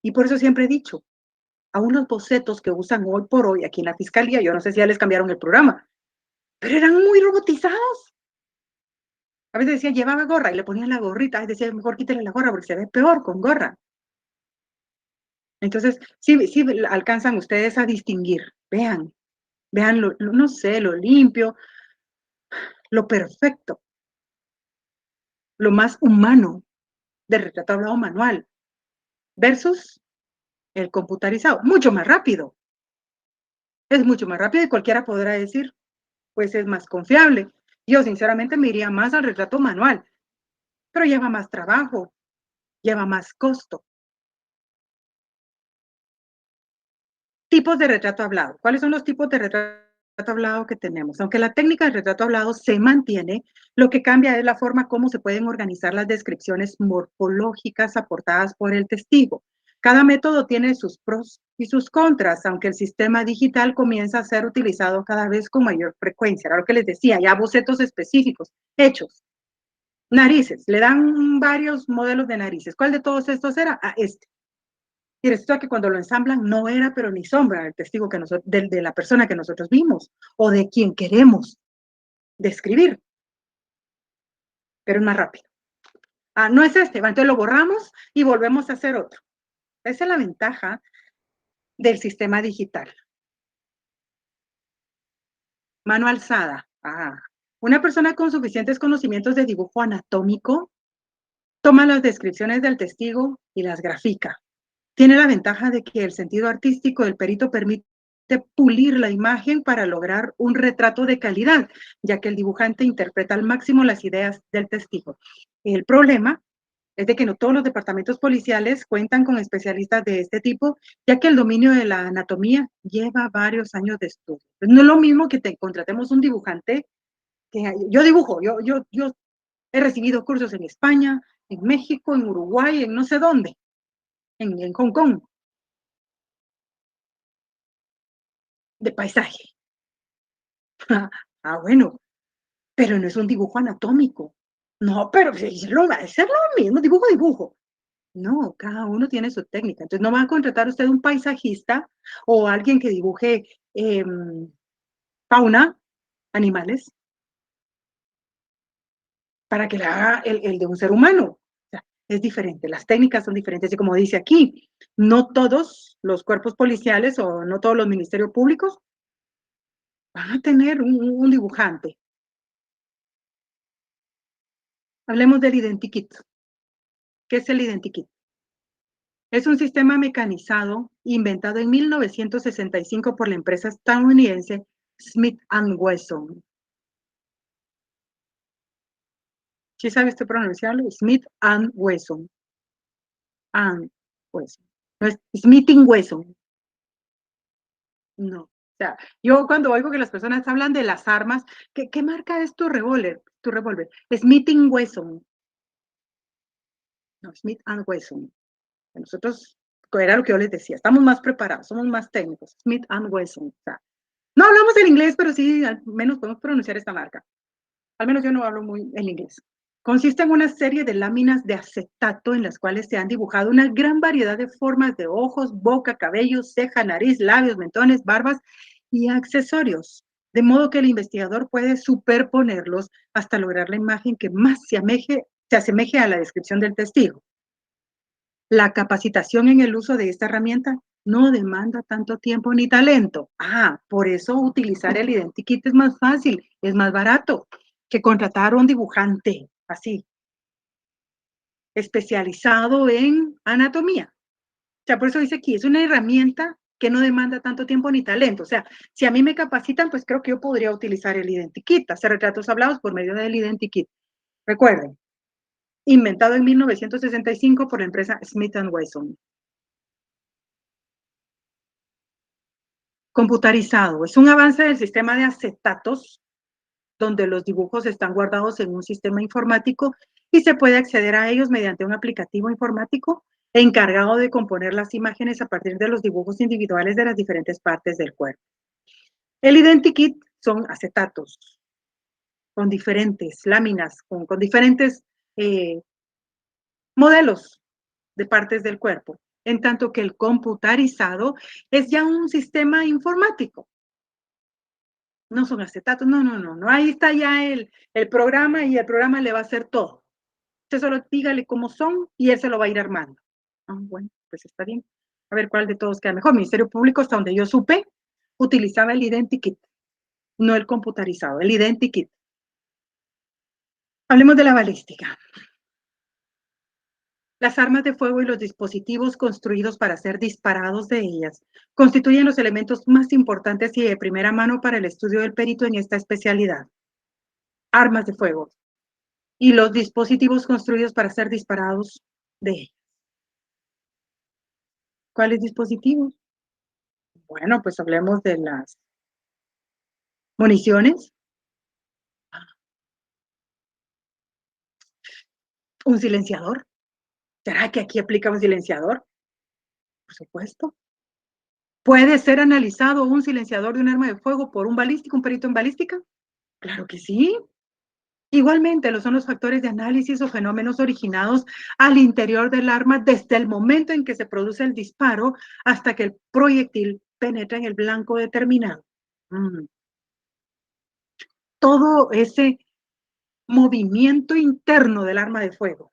Y por eso siempre he dicho, a unos bocetos que usan hoy por hoy aquí en la fiscalía, yo no sé si ya les cambiaron el programa, pero eran muy robotizados. A veces decían, llevaba gorra y le ponían la gorrita, y decía, mejor quítale la gorra porque se ve peor con gorra. Entonces, sí alcanzan ustedes a distinguir, vean, no sé, lo limpio. lo perfecto, lo más humano del retrato hablado manual versus el computarizado. Mucho más rápido. Es mucho más rápido y cualquiera podrá decir, pues es más confiable. Yo sinceramente me iría más al retrato manual, pero lleva más trabajo, lleva más costo. Tipos de retrato hablado. ¿Cuáles son los tipos de retrato hablado que tenemos? Aunque la técnica del retrato hablado se mantiene, lo que cambia es la forma como se pueden organizar las descripciones morfológicas aportadas por el testigo. Cada método tiene sus pros y sus contras, aunque el sistema digital comienza a ser utilizado cada vez con mayor frecuencia. Era lo que les decía, ya bocetos específicos, hechos. Narices, le dan varios modelos de narices. ¿Cuál de todos estos era? Ah, este. Y resulta que cuando lo ensamblan no era pero ni sombra el testigo que de la persona que nosotros vimos o de quien queremos describir, pero es más rápido. Ah, no es este, entonces lo borramos y volvemos a hacer otro. Esa es la ventaja del sistema digital. Mano alzada. Ah, una persona con suficientes conocimientos de dibujo anatómico toma las descripciones del testigo y las grafica. Tiene la ventaja de que el sentido artístico del perito permite pulir la imagen para lograr un retrato de calidad, ya que el dibujante interpreta al máximo las ideas del testigo. El problema es de que no todos los departamentos policiales cuentan con especialistas de este tipo, ya que el dominio de la anatomía lleva varios años de estudio. Pues no es lo mismo que contratemos un dibujante que yo dibujo, yo he recibido cursos en España, en México, en Uruguay, en no sé dónde, en Hong Kong, de paisaje. Ah, bueno, pero no es un dibujo anatómico. No, pero es lo mismo, dibujo, dibujo. No, cada uno tiene su técnica. Entonces no va a contratar usted un paisajista o alguien que dibuje fauna, animales, para que le haga el de un ser humano. O sea, es diferente, las técnicas son diferentes. Y como dice aquí, no todos los cuerpos policiales o no todos los ministerios públicos van a tener un dibujante. Hablemos del identikit. ¿Qué es el identikit? Es un sistema mecanizado inventado en 1965 por la empresa estadounidense Smith and Wesson. ¿Sí sabe usted pronunciarlo? Smith and Wesson. And Wesson. No es Smith and Wesson. No. O sea, yo cuando oigo que las personas hablan de las armas, ¿qué marca es tu revólver? Tu revólver. Smith and Wesson. No, Smith and Wesson. Nosotros, era lo que yo les decía, estamos más preparados, somos más técnicos. Smith and Wesson. O sea, no hablamos el inglés, pero sí, al menos podemos pronunciar esta marca. Al menos yo no hablo muy el inglés. Consiste en una serie de láminas de acetato en las cuales se han dibujado una gran variedad de formas de ojos, boca, cabello, ceja, nariz, labios, mentones, barbas y accesorios. De modo que el investigador puede superponerlos hasta lograr la imagen que más se asemeje a la descripción del testigo. La capacitación en el uso de esta herramienta no demanda tanto tiempo ni talento. Ah, por eso utilizar el Identikit es más fácil, es más barato que contratar a un dibujante así, especializado en anatomía. O sea, por eso dice aquí, es una herramienta que no demanda tanto tiempo ni talento. O sea, si a mí me capacitan, pues creo que yo podría utilizar el Identikit, hacer retratos hablados por medio del Identikit. Recuerden, inventado en 1965 por la empresa Smith Wesson. Computarizado. Es un avance del sistema de acetatos, donde los dibujos están guardados en un sistema informático y se puede acceder a ellos mediante un aplicativo informático encargado de componer las imágenes a partir de los dibujos individuales de las diferentes partes del cuerpo. El Identikit son acetatos con diferentes láminas, con diferentes modelos de partes del cuerpo, en tanto que el computarizado es ya un sistema informático. No son acetatos, no. Ahí está ya el programa y el programa le va a hacer todo. Usted solo dígale cómo son y él se lo va a ir armando. Ah, bueno, pues está bien. A ver cuál de todos queda mejor. Ministerio Público, hasta donde yo supe, utilizaba el Identikit, no el computarizado, el Identikit. Hablemos de la balística. Las armas de fuego y los dispositivos construidos para ser disparados de ellas constituyen los elementos más importantes y de primera mano para el estudio del perito en esta especialidad. Armas de fuego y los dispositivos construidos para ser disparados de ellas. ¿Cuáles dispositivos? Bueno, pues hablemos de las municiones, un silenciador. ¿Será que aquí aplica un silenciador? Por supuesto. ¿Puede ser analizado un silenciador de un arma de fuego por un balístico, un perito en balística? Claro que sí. Igualmente, lo son los factores de análisis o fenómenos originados al interior del arma desde el momento en que se produce el disparo hasta que el proyectil penetra en el blanco determinado. Mm. Todo ese movimiento interno del arma de fuego.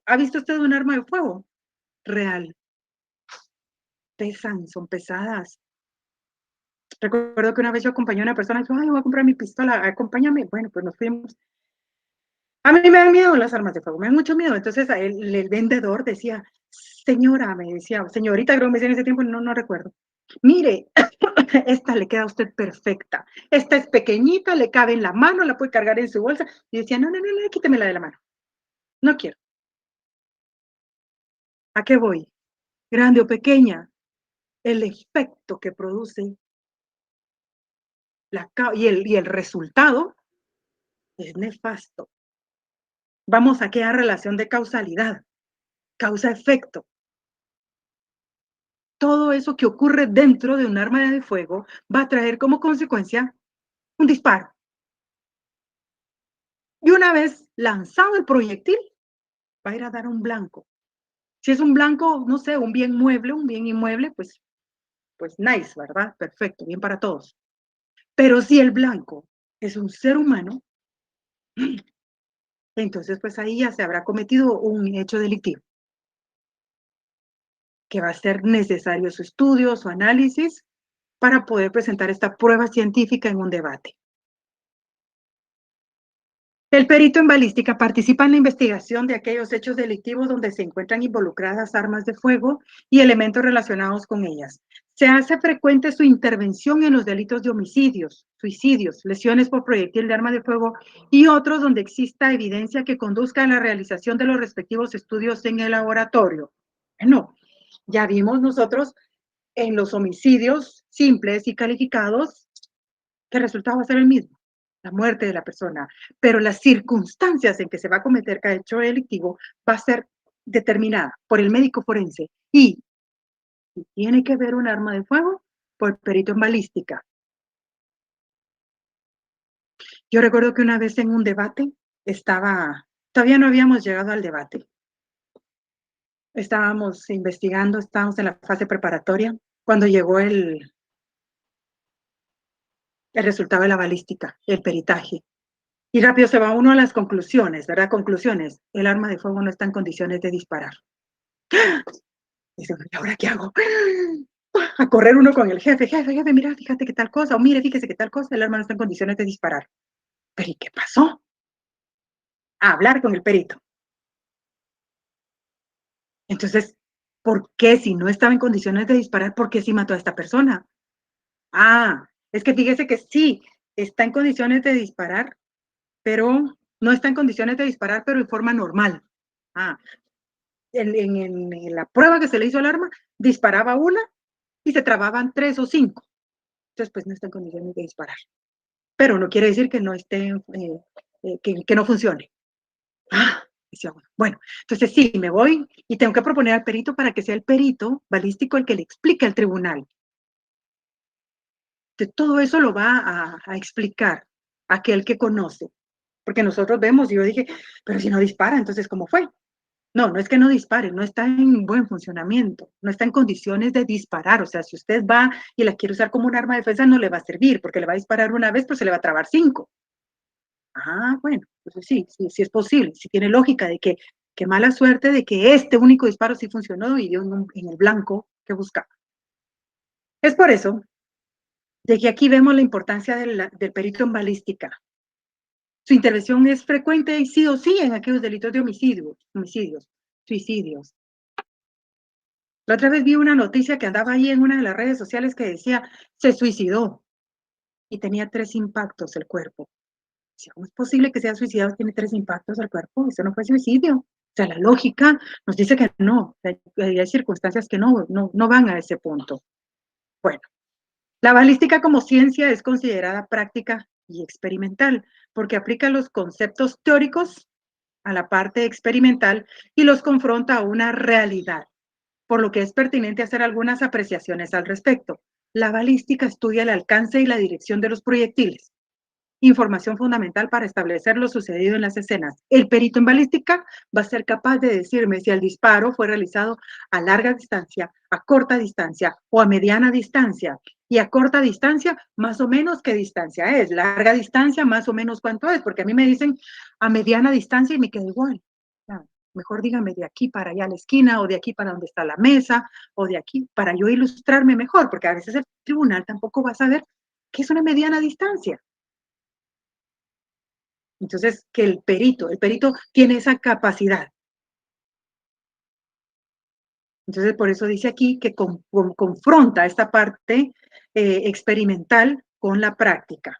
¿Ha visto usted un arma de fuego? Real. Pesan, son pesadas. Recuerdo que una vez yo acompañé a una persona y dijo, ay, voy a comprar mi pistola, acompáñame. Bueno, pues nos fuimos. A mí me dan miedo las armas de fuego, me dan mucho miedo. Entonces el vendedor decía, señora, me decía, señorita, creo que me decía en ese tiempo, no recuerdo. Mire, esta le queda a usted perfecta. Esta es pequeñita, le cabe en la mano, la puede cargar en su bolsa. Y decía, no, quítemela de la mano. No quiero. ¿A qué voy? Grande o pequeña, el efecto que produce y el resultado es nefasto. Vamos a crear relación de causalidad, causa-efecto. Todo eso que ocurre dentro de un arma de fuego va a traer como consecuencia un disparo. Y una vez lanzado el proyectil, va a ir a dar un blanco. Si es un blanco, no sé, un bien mueble, un bien inmueble, pues nice, ¿verdad? Perfecto, bien para todos. Pero si el blanco es un ser humano, entonces pues ahí ya se habrá cometido un hecho delictivo, que va a ser necesario su estudio, su análisis, para poder presentar esta prueba científica en un debate. El perito en balística participa en la investigación de aquellos hechos delictivos donde se encuentran involucradas armas de fuego y elementos relacionados con ellas. Se hace frecuente su intervención en los delitos de homicidios, suicidios, lesiones por proyectil de arma de fuego y otros donde exista evidencia que conduzca a la realización de los respectivos estudios en el laboratorio. Bueno, ya vimos nosotros en los homicidios simples y calificados que el resultado va a ser el mismo, la muerte de la persona, pero las circunstancias en que se va a cometer cada hecho delictivo va a ser determinada por el médico forense y si tiene que ver un arma de fuego, por el perito en balística. Yo recuerdo que una vez en un debate todavía no habíamos llegado al debate, estábamos investigando, estábamos en la fase preparatoria, cuando llegó el resultado de la balística, el peritaje. Y rápido se va uno a las conclusiones, ¿verdad? Conclusiones. El arma de fuego no está en condiciones de disparar. Dice, ¿y ahora qué hago? A correr uno con el jefe, mira, fíjate qué tal cosa, o mire, fíjese qué tal cosa, el arma no está en condiciones de disparar. ¿Pero y qué pasó? A hablar con el perito. Entonces, ¿por qué si no estaba en condiciones de disparar, por qué sí mató a esta persona? Ah, es que fíjese que sí, está en condiciones de disparar, pero no está en condiciones de disparar, pero en forma normal. Ah, en la prueba que se le hizo al arma, disparaba una y se trababan 3 o 5. Entonces, pues no está en condiciones de disparar. Pero no quiere decir que no esté, que no funcione. Ah, decía uno. Bueno, entonces sí, me voy y tengo que proponer al perito para que sea el perito balístico el que le explique al tribunal. Que todo eso lo va a explicar aquel que conoce. Porque nosotros vemos, y yo dije, pero si no dispara, entonces, ¿cómo fue? No es que no dispare, no está en buen funcionamiento, no está en condiciones de disparar. O sea, si usted va y la quiere usar como un arma de defensa, no le va a servir, porque le va a disparar una vez, pero se le va a trabar 5. Ah, bueno, entonces sí es posible, sí tiene lógica de que mala suerte de que este único disparo sí funcionó y dio en el blanco que buscaba. Es por eso de que aquí vemos la importancia del perito en balística. Su intervención es frecuente y sí o sí en aquellos delitos de homicidios, suicidios. La otra vez vi una noticia que andaba ahí en una de las redes sociales que decía, se suicidó y tenía 3 impactos el cuerpo. Decía, ¿cómo es posible que sea suicidado si tiene 3 impactos el cuerpo? Eso no fue suicidio. O sea, la lógica nos dice que no, que hay circunstancias que no van a ese punto. Bueno, la balística como ciencia es considerada práctica y experimental, porque aplica los conceptos teóricos a la parte experimental y los confronta a una realidad, por lo que es pertinente hacer algunas apreciaciones al respecto. La balística estudia el alcance y la dirección de los proyectiles, información fundamental para establecer lo sucedido en las escenas. El perito en balística va a ser capaz de decirme si el disparo fue realizado a larga distancia, a corta distancia o a mediana distancia. Y a corta distancia, más o menos qué distancia es. Larga distancia, más o menos cuánto es, porque a mí me dicen a mediana distancia y me queda igual. Mejor dígame de aquí para allá a la esquina, o de aquí para donde está la mesa, o de aquí para yo ilustrarme mejor, porque a veces el tribunal tampoco va a saber qué es una mediana distancia. Entonces, que el perito tiene esa capacidad. Entonces, por eso dice aquí que confronta esta parte experimental con la práctica.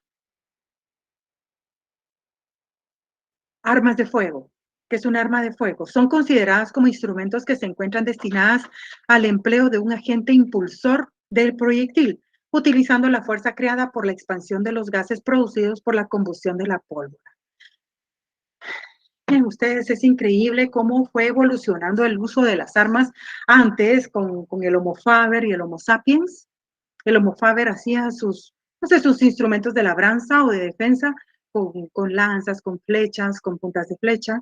Armas de fuego. ¿Qué es un arma de fuego? Son consideradas como instrumentos que se encuentran destinadas al empleo de un agente impulsor del proyectil, utilizando la fuerza creada por la expansión de los gases producidos por la combustión de la pólvora. Ustedes, es increíble cómo fue evolucionando el uso de las armas antes con el Homo faber y el Homo sapiens. El Homo faber hacía sus, no sé, sus instrumentos de labranza o de defensa con lanzas, con flechas, con puntas de flecha.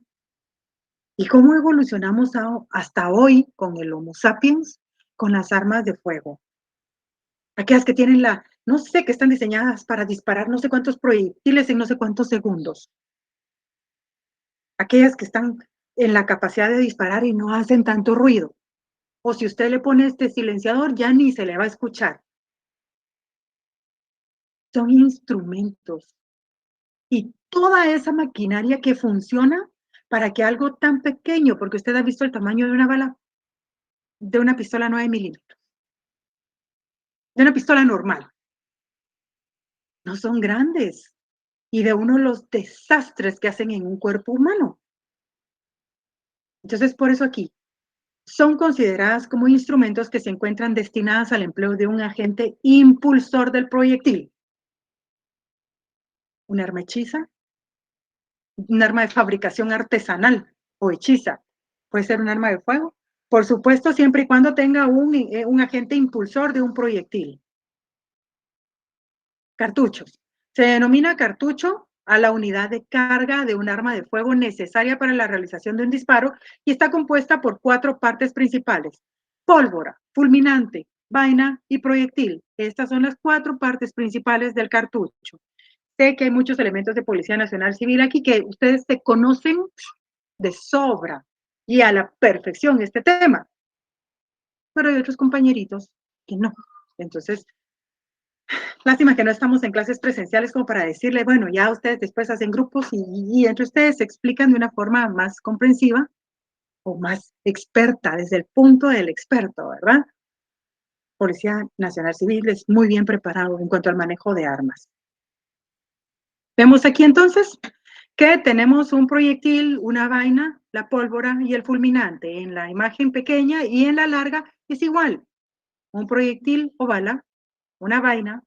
¿Y cómo evolucionamos hasta hoy con el Homo sapiens, con las armas de fuego? Aquellas que tienen no sé, que están diseñadas para disparar no sé cuántos proyectiles en no sé cuántos segundos. Aquellas que están en la capacidad de disparar y no hacen tanto ruido. O si usted le pone este silenciador, ya ni se le va a escuchar. Son instrumentos. Y toda esa maquinaria que funciona para que algo tan pequeño, porque usted ha visto el tamaño de una bala, de una pistola 9 milímetros, de una pistola normal, no son grandes. Y de uno de los desastres que hacen en un cuerpo humano. Entonces, por eso aquí, son consideradas como instrumentos que se encuentran destinadas al empleo de un agente impulsor del proyectil. Un arma hechiza, un arma de fabricación artesanal o hechiza. Puede ser un arma de fuego. Por supuesto, siempre y cuando tenga un agente impulsor de un proyectil. Cartuchos. Se denomina cartucho a la unidad de carga de un arma de fuego necesaria para la realización de un disparo y está compuesta por 4 partes principales: pólvora, fulminante, vaina y proyectil. Estas son las 4 partes principales del cartucho. Sé que hay muchos elementos de Policía Nacional Civil aquí que ustedes se conocen de sobra y a la perfección este tema, pero hay otros compañeritos que no. Entonces, lástima que no estamos en clases presenciales como para decirle, bueno, ya ustedes después hacen grupos y entre ustedes se explican de una forma más comprensiva o más experta, desde el punto del experto, ¿verdad? Policía Nacional Civil es muy bien preparado en cuanto al manejo de armas. Vemos aquí entonces que tenemos un proyectil, una vaina, la pólvora y el fulminante. En la imagen pequeña y en la larga es igual. Un proyectil o bala, una vaina,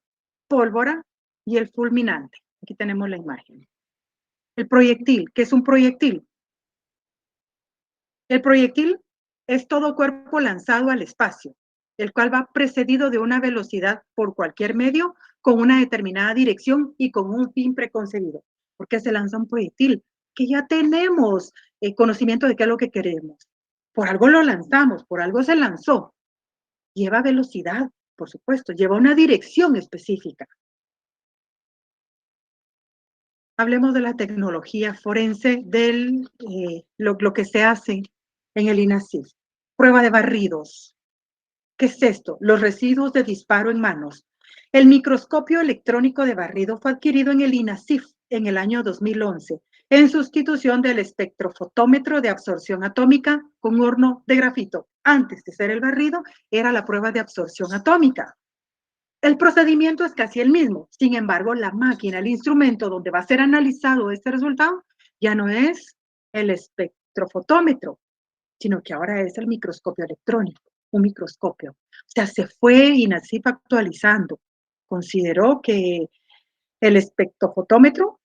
pólvora y el fulminante. Aquí tenemos la imagen. El proyectil, ¿qué es un proyectil? El proyectil es todo cuerpo lanzado al espacio, el cual va precedido de una velocidad por cualquier medio con una determinada dirección y con un fin preconcebido. ¿Por qué se lanza un proyectil? Que ya tenemos conocimiento de qué es lo que queremos. Por algo lo lanzamos, por algo se lanzó. Lleva velocidad, por supuesto, lleva una dirección específica. Hablemos de la tecnología forense, lo que se hace en el INASIF. Prueba de barridos. ¿Qué es esto? Los residuos de disparo en manos. El microscopio electrónico de barrido fue adquirido en el INASIF en el año 2011, en sustitución del espectrofotómetro de absorción atómica con horno de grafito. Antes de ser el barrido, era la prueba de absorción atómica. El procedimiento es casi el mismo. Sin embargo, la máquina, el instrumento donde va a ser analizado este resultado, ya no es el espectrofotómetro, sino que ahora es el microscopio electrónico, un microscopio. O sea, se fue y así fue actualizando. Consideró que el espectrofotómetro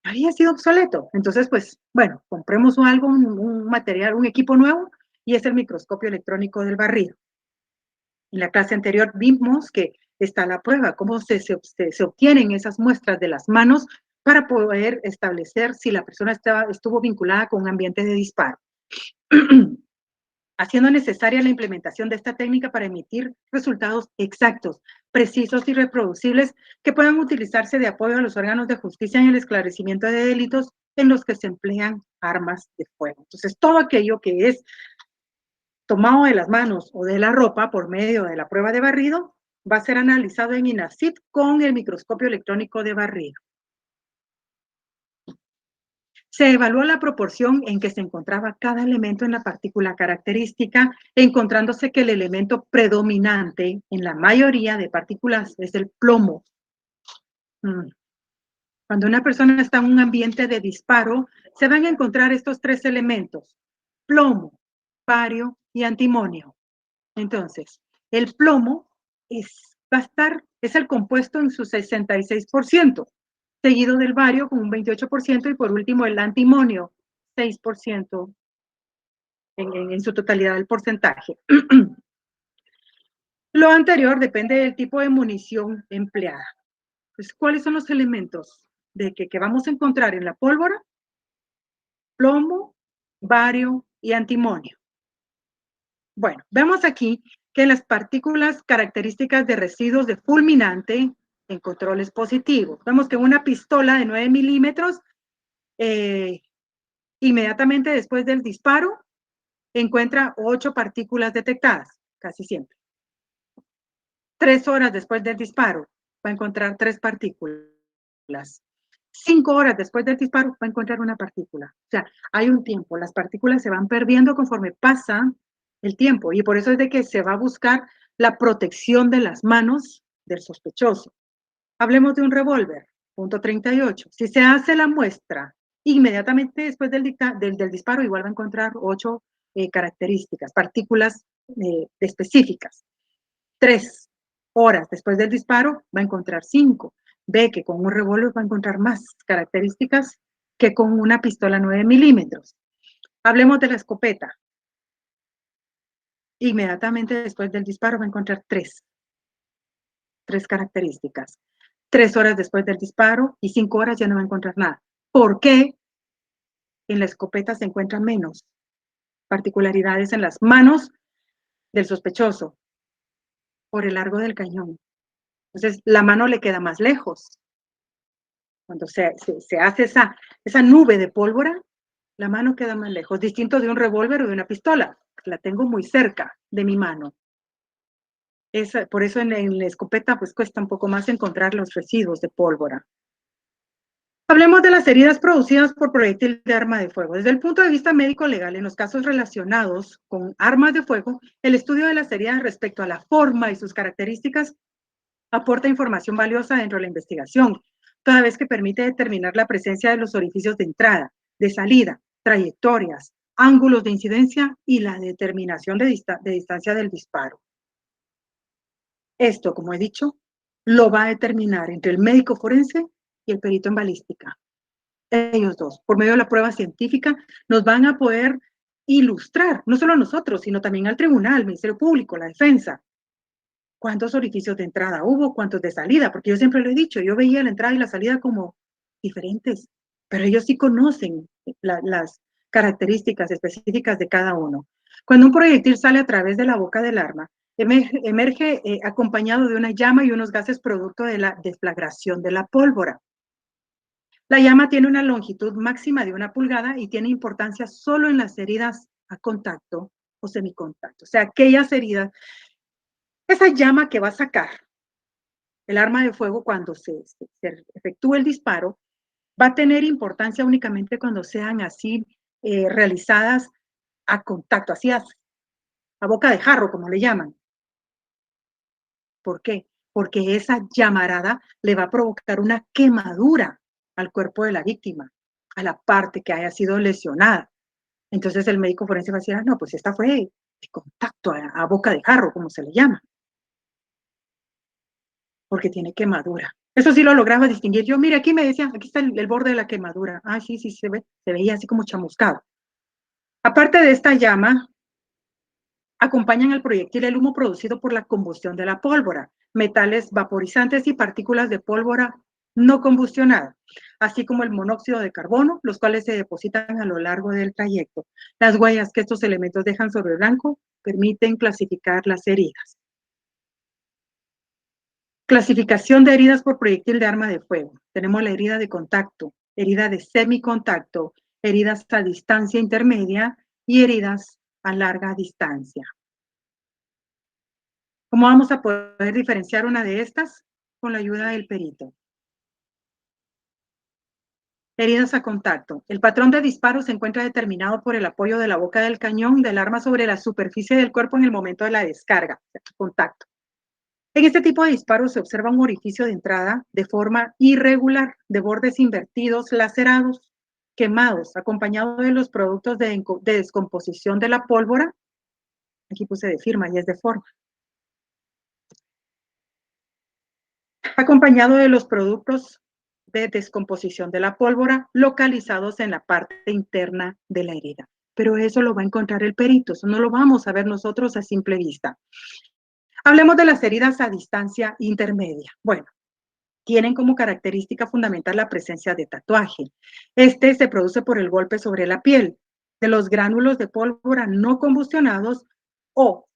había sido obsoleto. Entonces, pues, bueno, compremos algo, un material, un equipo nuevo, y es el microscopio electrónico del barrido. En la clase anterior vimos que está la prueba, cómo se obtienen esas muestras de las manos para poder establecer si la persona estuvo vinculada con un ambiente de disparo. Haciendo necesaria la implementación de esta técnica para emitir resultados exactos, precisos y reproducibles que puedan utilizarse de apoyo a los órganos de justicia en el esclarecimiento de delitos en los que se emplean armas de fuego. Entonces, todo aquello que es tomado de las manos o de la ropa por medio de la prueba de barrido va a ser analizado en INACID con el microscopio electrónico de barrido. Se evaluó la proporción en que se encontraba cada elemento en la partícula característica, encontrándose que el elemento predominante en la mayoría de partículas es el plomo. Cuando una persona está en un ambiente de disparo, se van a encontrar estos tres elementos: plomo, bario y antimonio. Entonces, el plomo es el compuesto en su 66%, seguido del bario con un 28% y por último el antimonio, 6% en su totalidad del porcentaje. Lo anterior depende del tipo de munición empleada. Pues, ¿cuáles son los elementos que vamos a encontrar en la pólvora? Plomo, bario y antimonio. Bueno, vemos aquí que las partículas características de residuos de fulminante en controles positivos. Vemos que una pistola de 9 milímetros, inmediatamente después del disparo, encuentra 8 partículas detectadas, casi siempre. 3 horas después del disparo, va a encontrar 3 partículas. 5 horas después del disparo, va a encontrar una partícula. O sea, hay un tiempo. Las partículas se van perdiendo conforme pasa el tiempo y por eso es de que se va a buscar la protección de las manos del sospechoso. Hablemos de un revólver, punto 38. Si se hace la muestra inmediatamente después del disparo, igual va a encontrar 8 características, partículas específicas. 3 horas después del disparo, va a encontrar 5. Ve que con un revólver va a encontrar más características que con una pistola 9 milímetros. Hablemos de la escopeta. Inmediatamente después del disparo va a encontrar 3 características. 3 horas después del disparo y 5 horas ya no va a encontrar nada. ¿Por qué en la escopeta se encuentran menos particularidades en las manos del sospechoso? Por el largo del cañón. Entonces, la mano le queda más lejos. Cuando se hace esa nube de pólvora, la mano queda más lejos, distinto de un revólver o de una pistola. La tengo muy cerca de mi mano. Por eso en la escopeta pues cuesta un poco más encontrar los residuos de pólvora. Hablemos de las heridas producidas por proyectil de arma de fuego. Desde el punto de vista médico-legal, en los casos relacionados con armas de fuego, el estudio de las heridas respecto a la forma y sus características aporta información valiosa dentro de la investigación, toda vez que permite determinar la presencia de los orificios de entrada, de salida, trayectorias, ángulos de incidencia y la determinación de distancia del disparo. Esto, como he dicho, lo va a determinar entre el médico forense y el perito en balística. Ellos dos, por medio de la prueba científica, nos van a poder ilustrar, no solo a nosotros, sino también al tribunal, al Ministerio Público, la defensa, cuántos orificios de entrada hubo, cuántos de salida, porque yo siempre lo he dicho, yo veía la entrada y la salida como diferentes, pero ellos sí conocen las características específicas de cada uno. Cuando un proyectil sale a través de la boca del arma, emerge acompañado de una llama y unos gases producto de la deflagración de la pólvora. La llama tiene una longitud máxima de 1 pulgada y tiene importancia solo en las heridas a contacto o semicontacto, o sea, aquellas heridas. Esa llama que va a sacar el arma de fuego cuando se efectúe el disparo Va a tener importancia únicamente cuando sean así realizadas a contacto, así a boca de jarro, como le llaman. ¿Por qué? Porque esa llamarada le va a provocar una quemadura al cuerpo de la víctima, a la parte que haya sido lesionada. Entonces el médico forense va a decir, ah, no, pues esta fue de contacto a boca de jarro, como se le llama, porque tiene quemadura. Eso sí lo lograba distinguir. Yo, mire, aquí me decía, aquí está el borde de la quemadura. Ah, sí, sí, se veía así como chamuscado. Aparte de esta llama, acompañan al proyectil el humo producido por la combustión de la pólvora, metales vaporizantes y partículas de pólvora no combustionada, así como el monóxido de carbono, los cuales se depositan a lo largo del trayecto. Las huellas que estos elementos dejan sobre el blanco permiten clasificar las heridas. Clasificación de heridas por proyectil de arma de fuego. Tenemos la herida de contacto, herida de semicontacto, heridas a distancia intermedia y heridas a larga distancia. ¿Cómo vamos a poder diferenciar una de estas? Con la ayuda del perito. Heridas a contacto. El patrón de disparo se encuentra determinado por el apoyo de la boca del cañón del arma sobre la superficie del cuerpo en el momento de la descarga, contacto. En este tipo de disparos se observa un orificio de entrada de forma irregular, de bordes invertidos, lacerados, quemados, acompañado de los productos de descomposición de la pólvora. Aquí puse de firma y es de forma. Acompañado de los productos de descomposición de la pólvora localizados en la parte interna de la herida. Pero eso lo va a encontrar el perito, eso no lo vamos a ver nosotros a simple vista. Hablemos de las heridas a distancia intermedia. Bueno, tienen como característica fundamental la presencia de tatuaje. Este se produce por el golpe sobre la piel de los gránulos de pólvora no combustionados o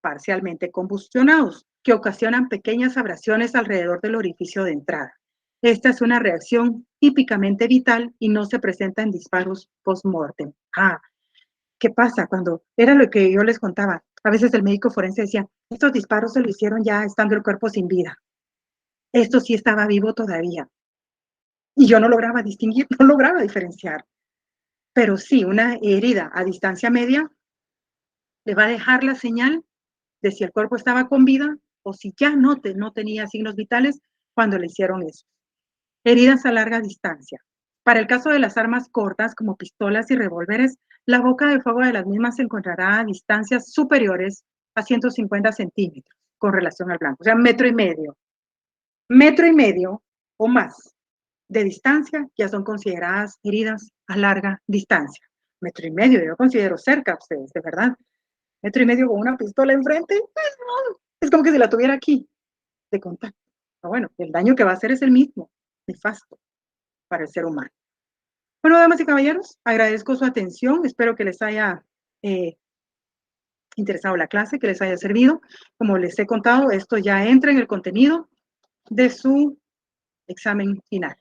parcialmente combustionados, que ocasionan pequeñas abrasiones alrededor del orificio de entrada. Esta es una reacción típicamente vital y no se presenta en disparos post-mortem. Ah, ¿qué pasa? Cuando era lo que yo les contaba, a veces el médico forense decía, estos disparos se lo hicieron ya estando el cuerpo sin vida. Esto sí estaba vivo todavía. Y yo no lograba distinguir, no lograba diferenciar. Pero sí, una herida a distancia media le va a dejar la señal de si el cuerpo estaba con vida o si ya no tenía signos vitales cuando le hicieron eso. Heridas a larga distancia. Para el caso de las armas cortas, como pistolas y revólveres, la boca de fuego de las mismas se encontrará a distancias superiores a 150 centímetros con relación al blanco, o sea, metro y medio o más de distancia ya son consideradas heridas a larga distancia. Metro y medio, yo considero cerca a ustedes, de verdad. Metro y medio con una pistola enfrente, es como que si la tuviera aquí, de contacto. Pero bueno, el daño que va a hacer es el mismo, nefasto para el ser humano. Bueno, damas y caballeros, agradezco su atención, espero que les haya interesado la clase, que les haya servido. Como les he contado, esto ya entra en el contenido de su examen final.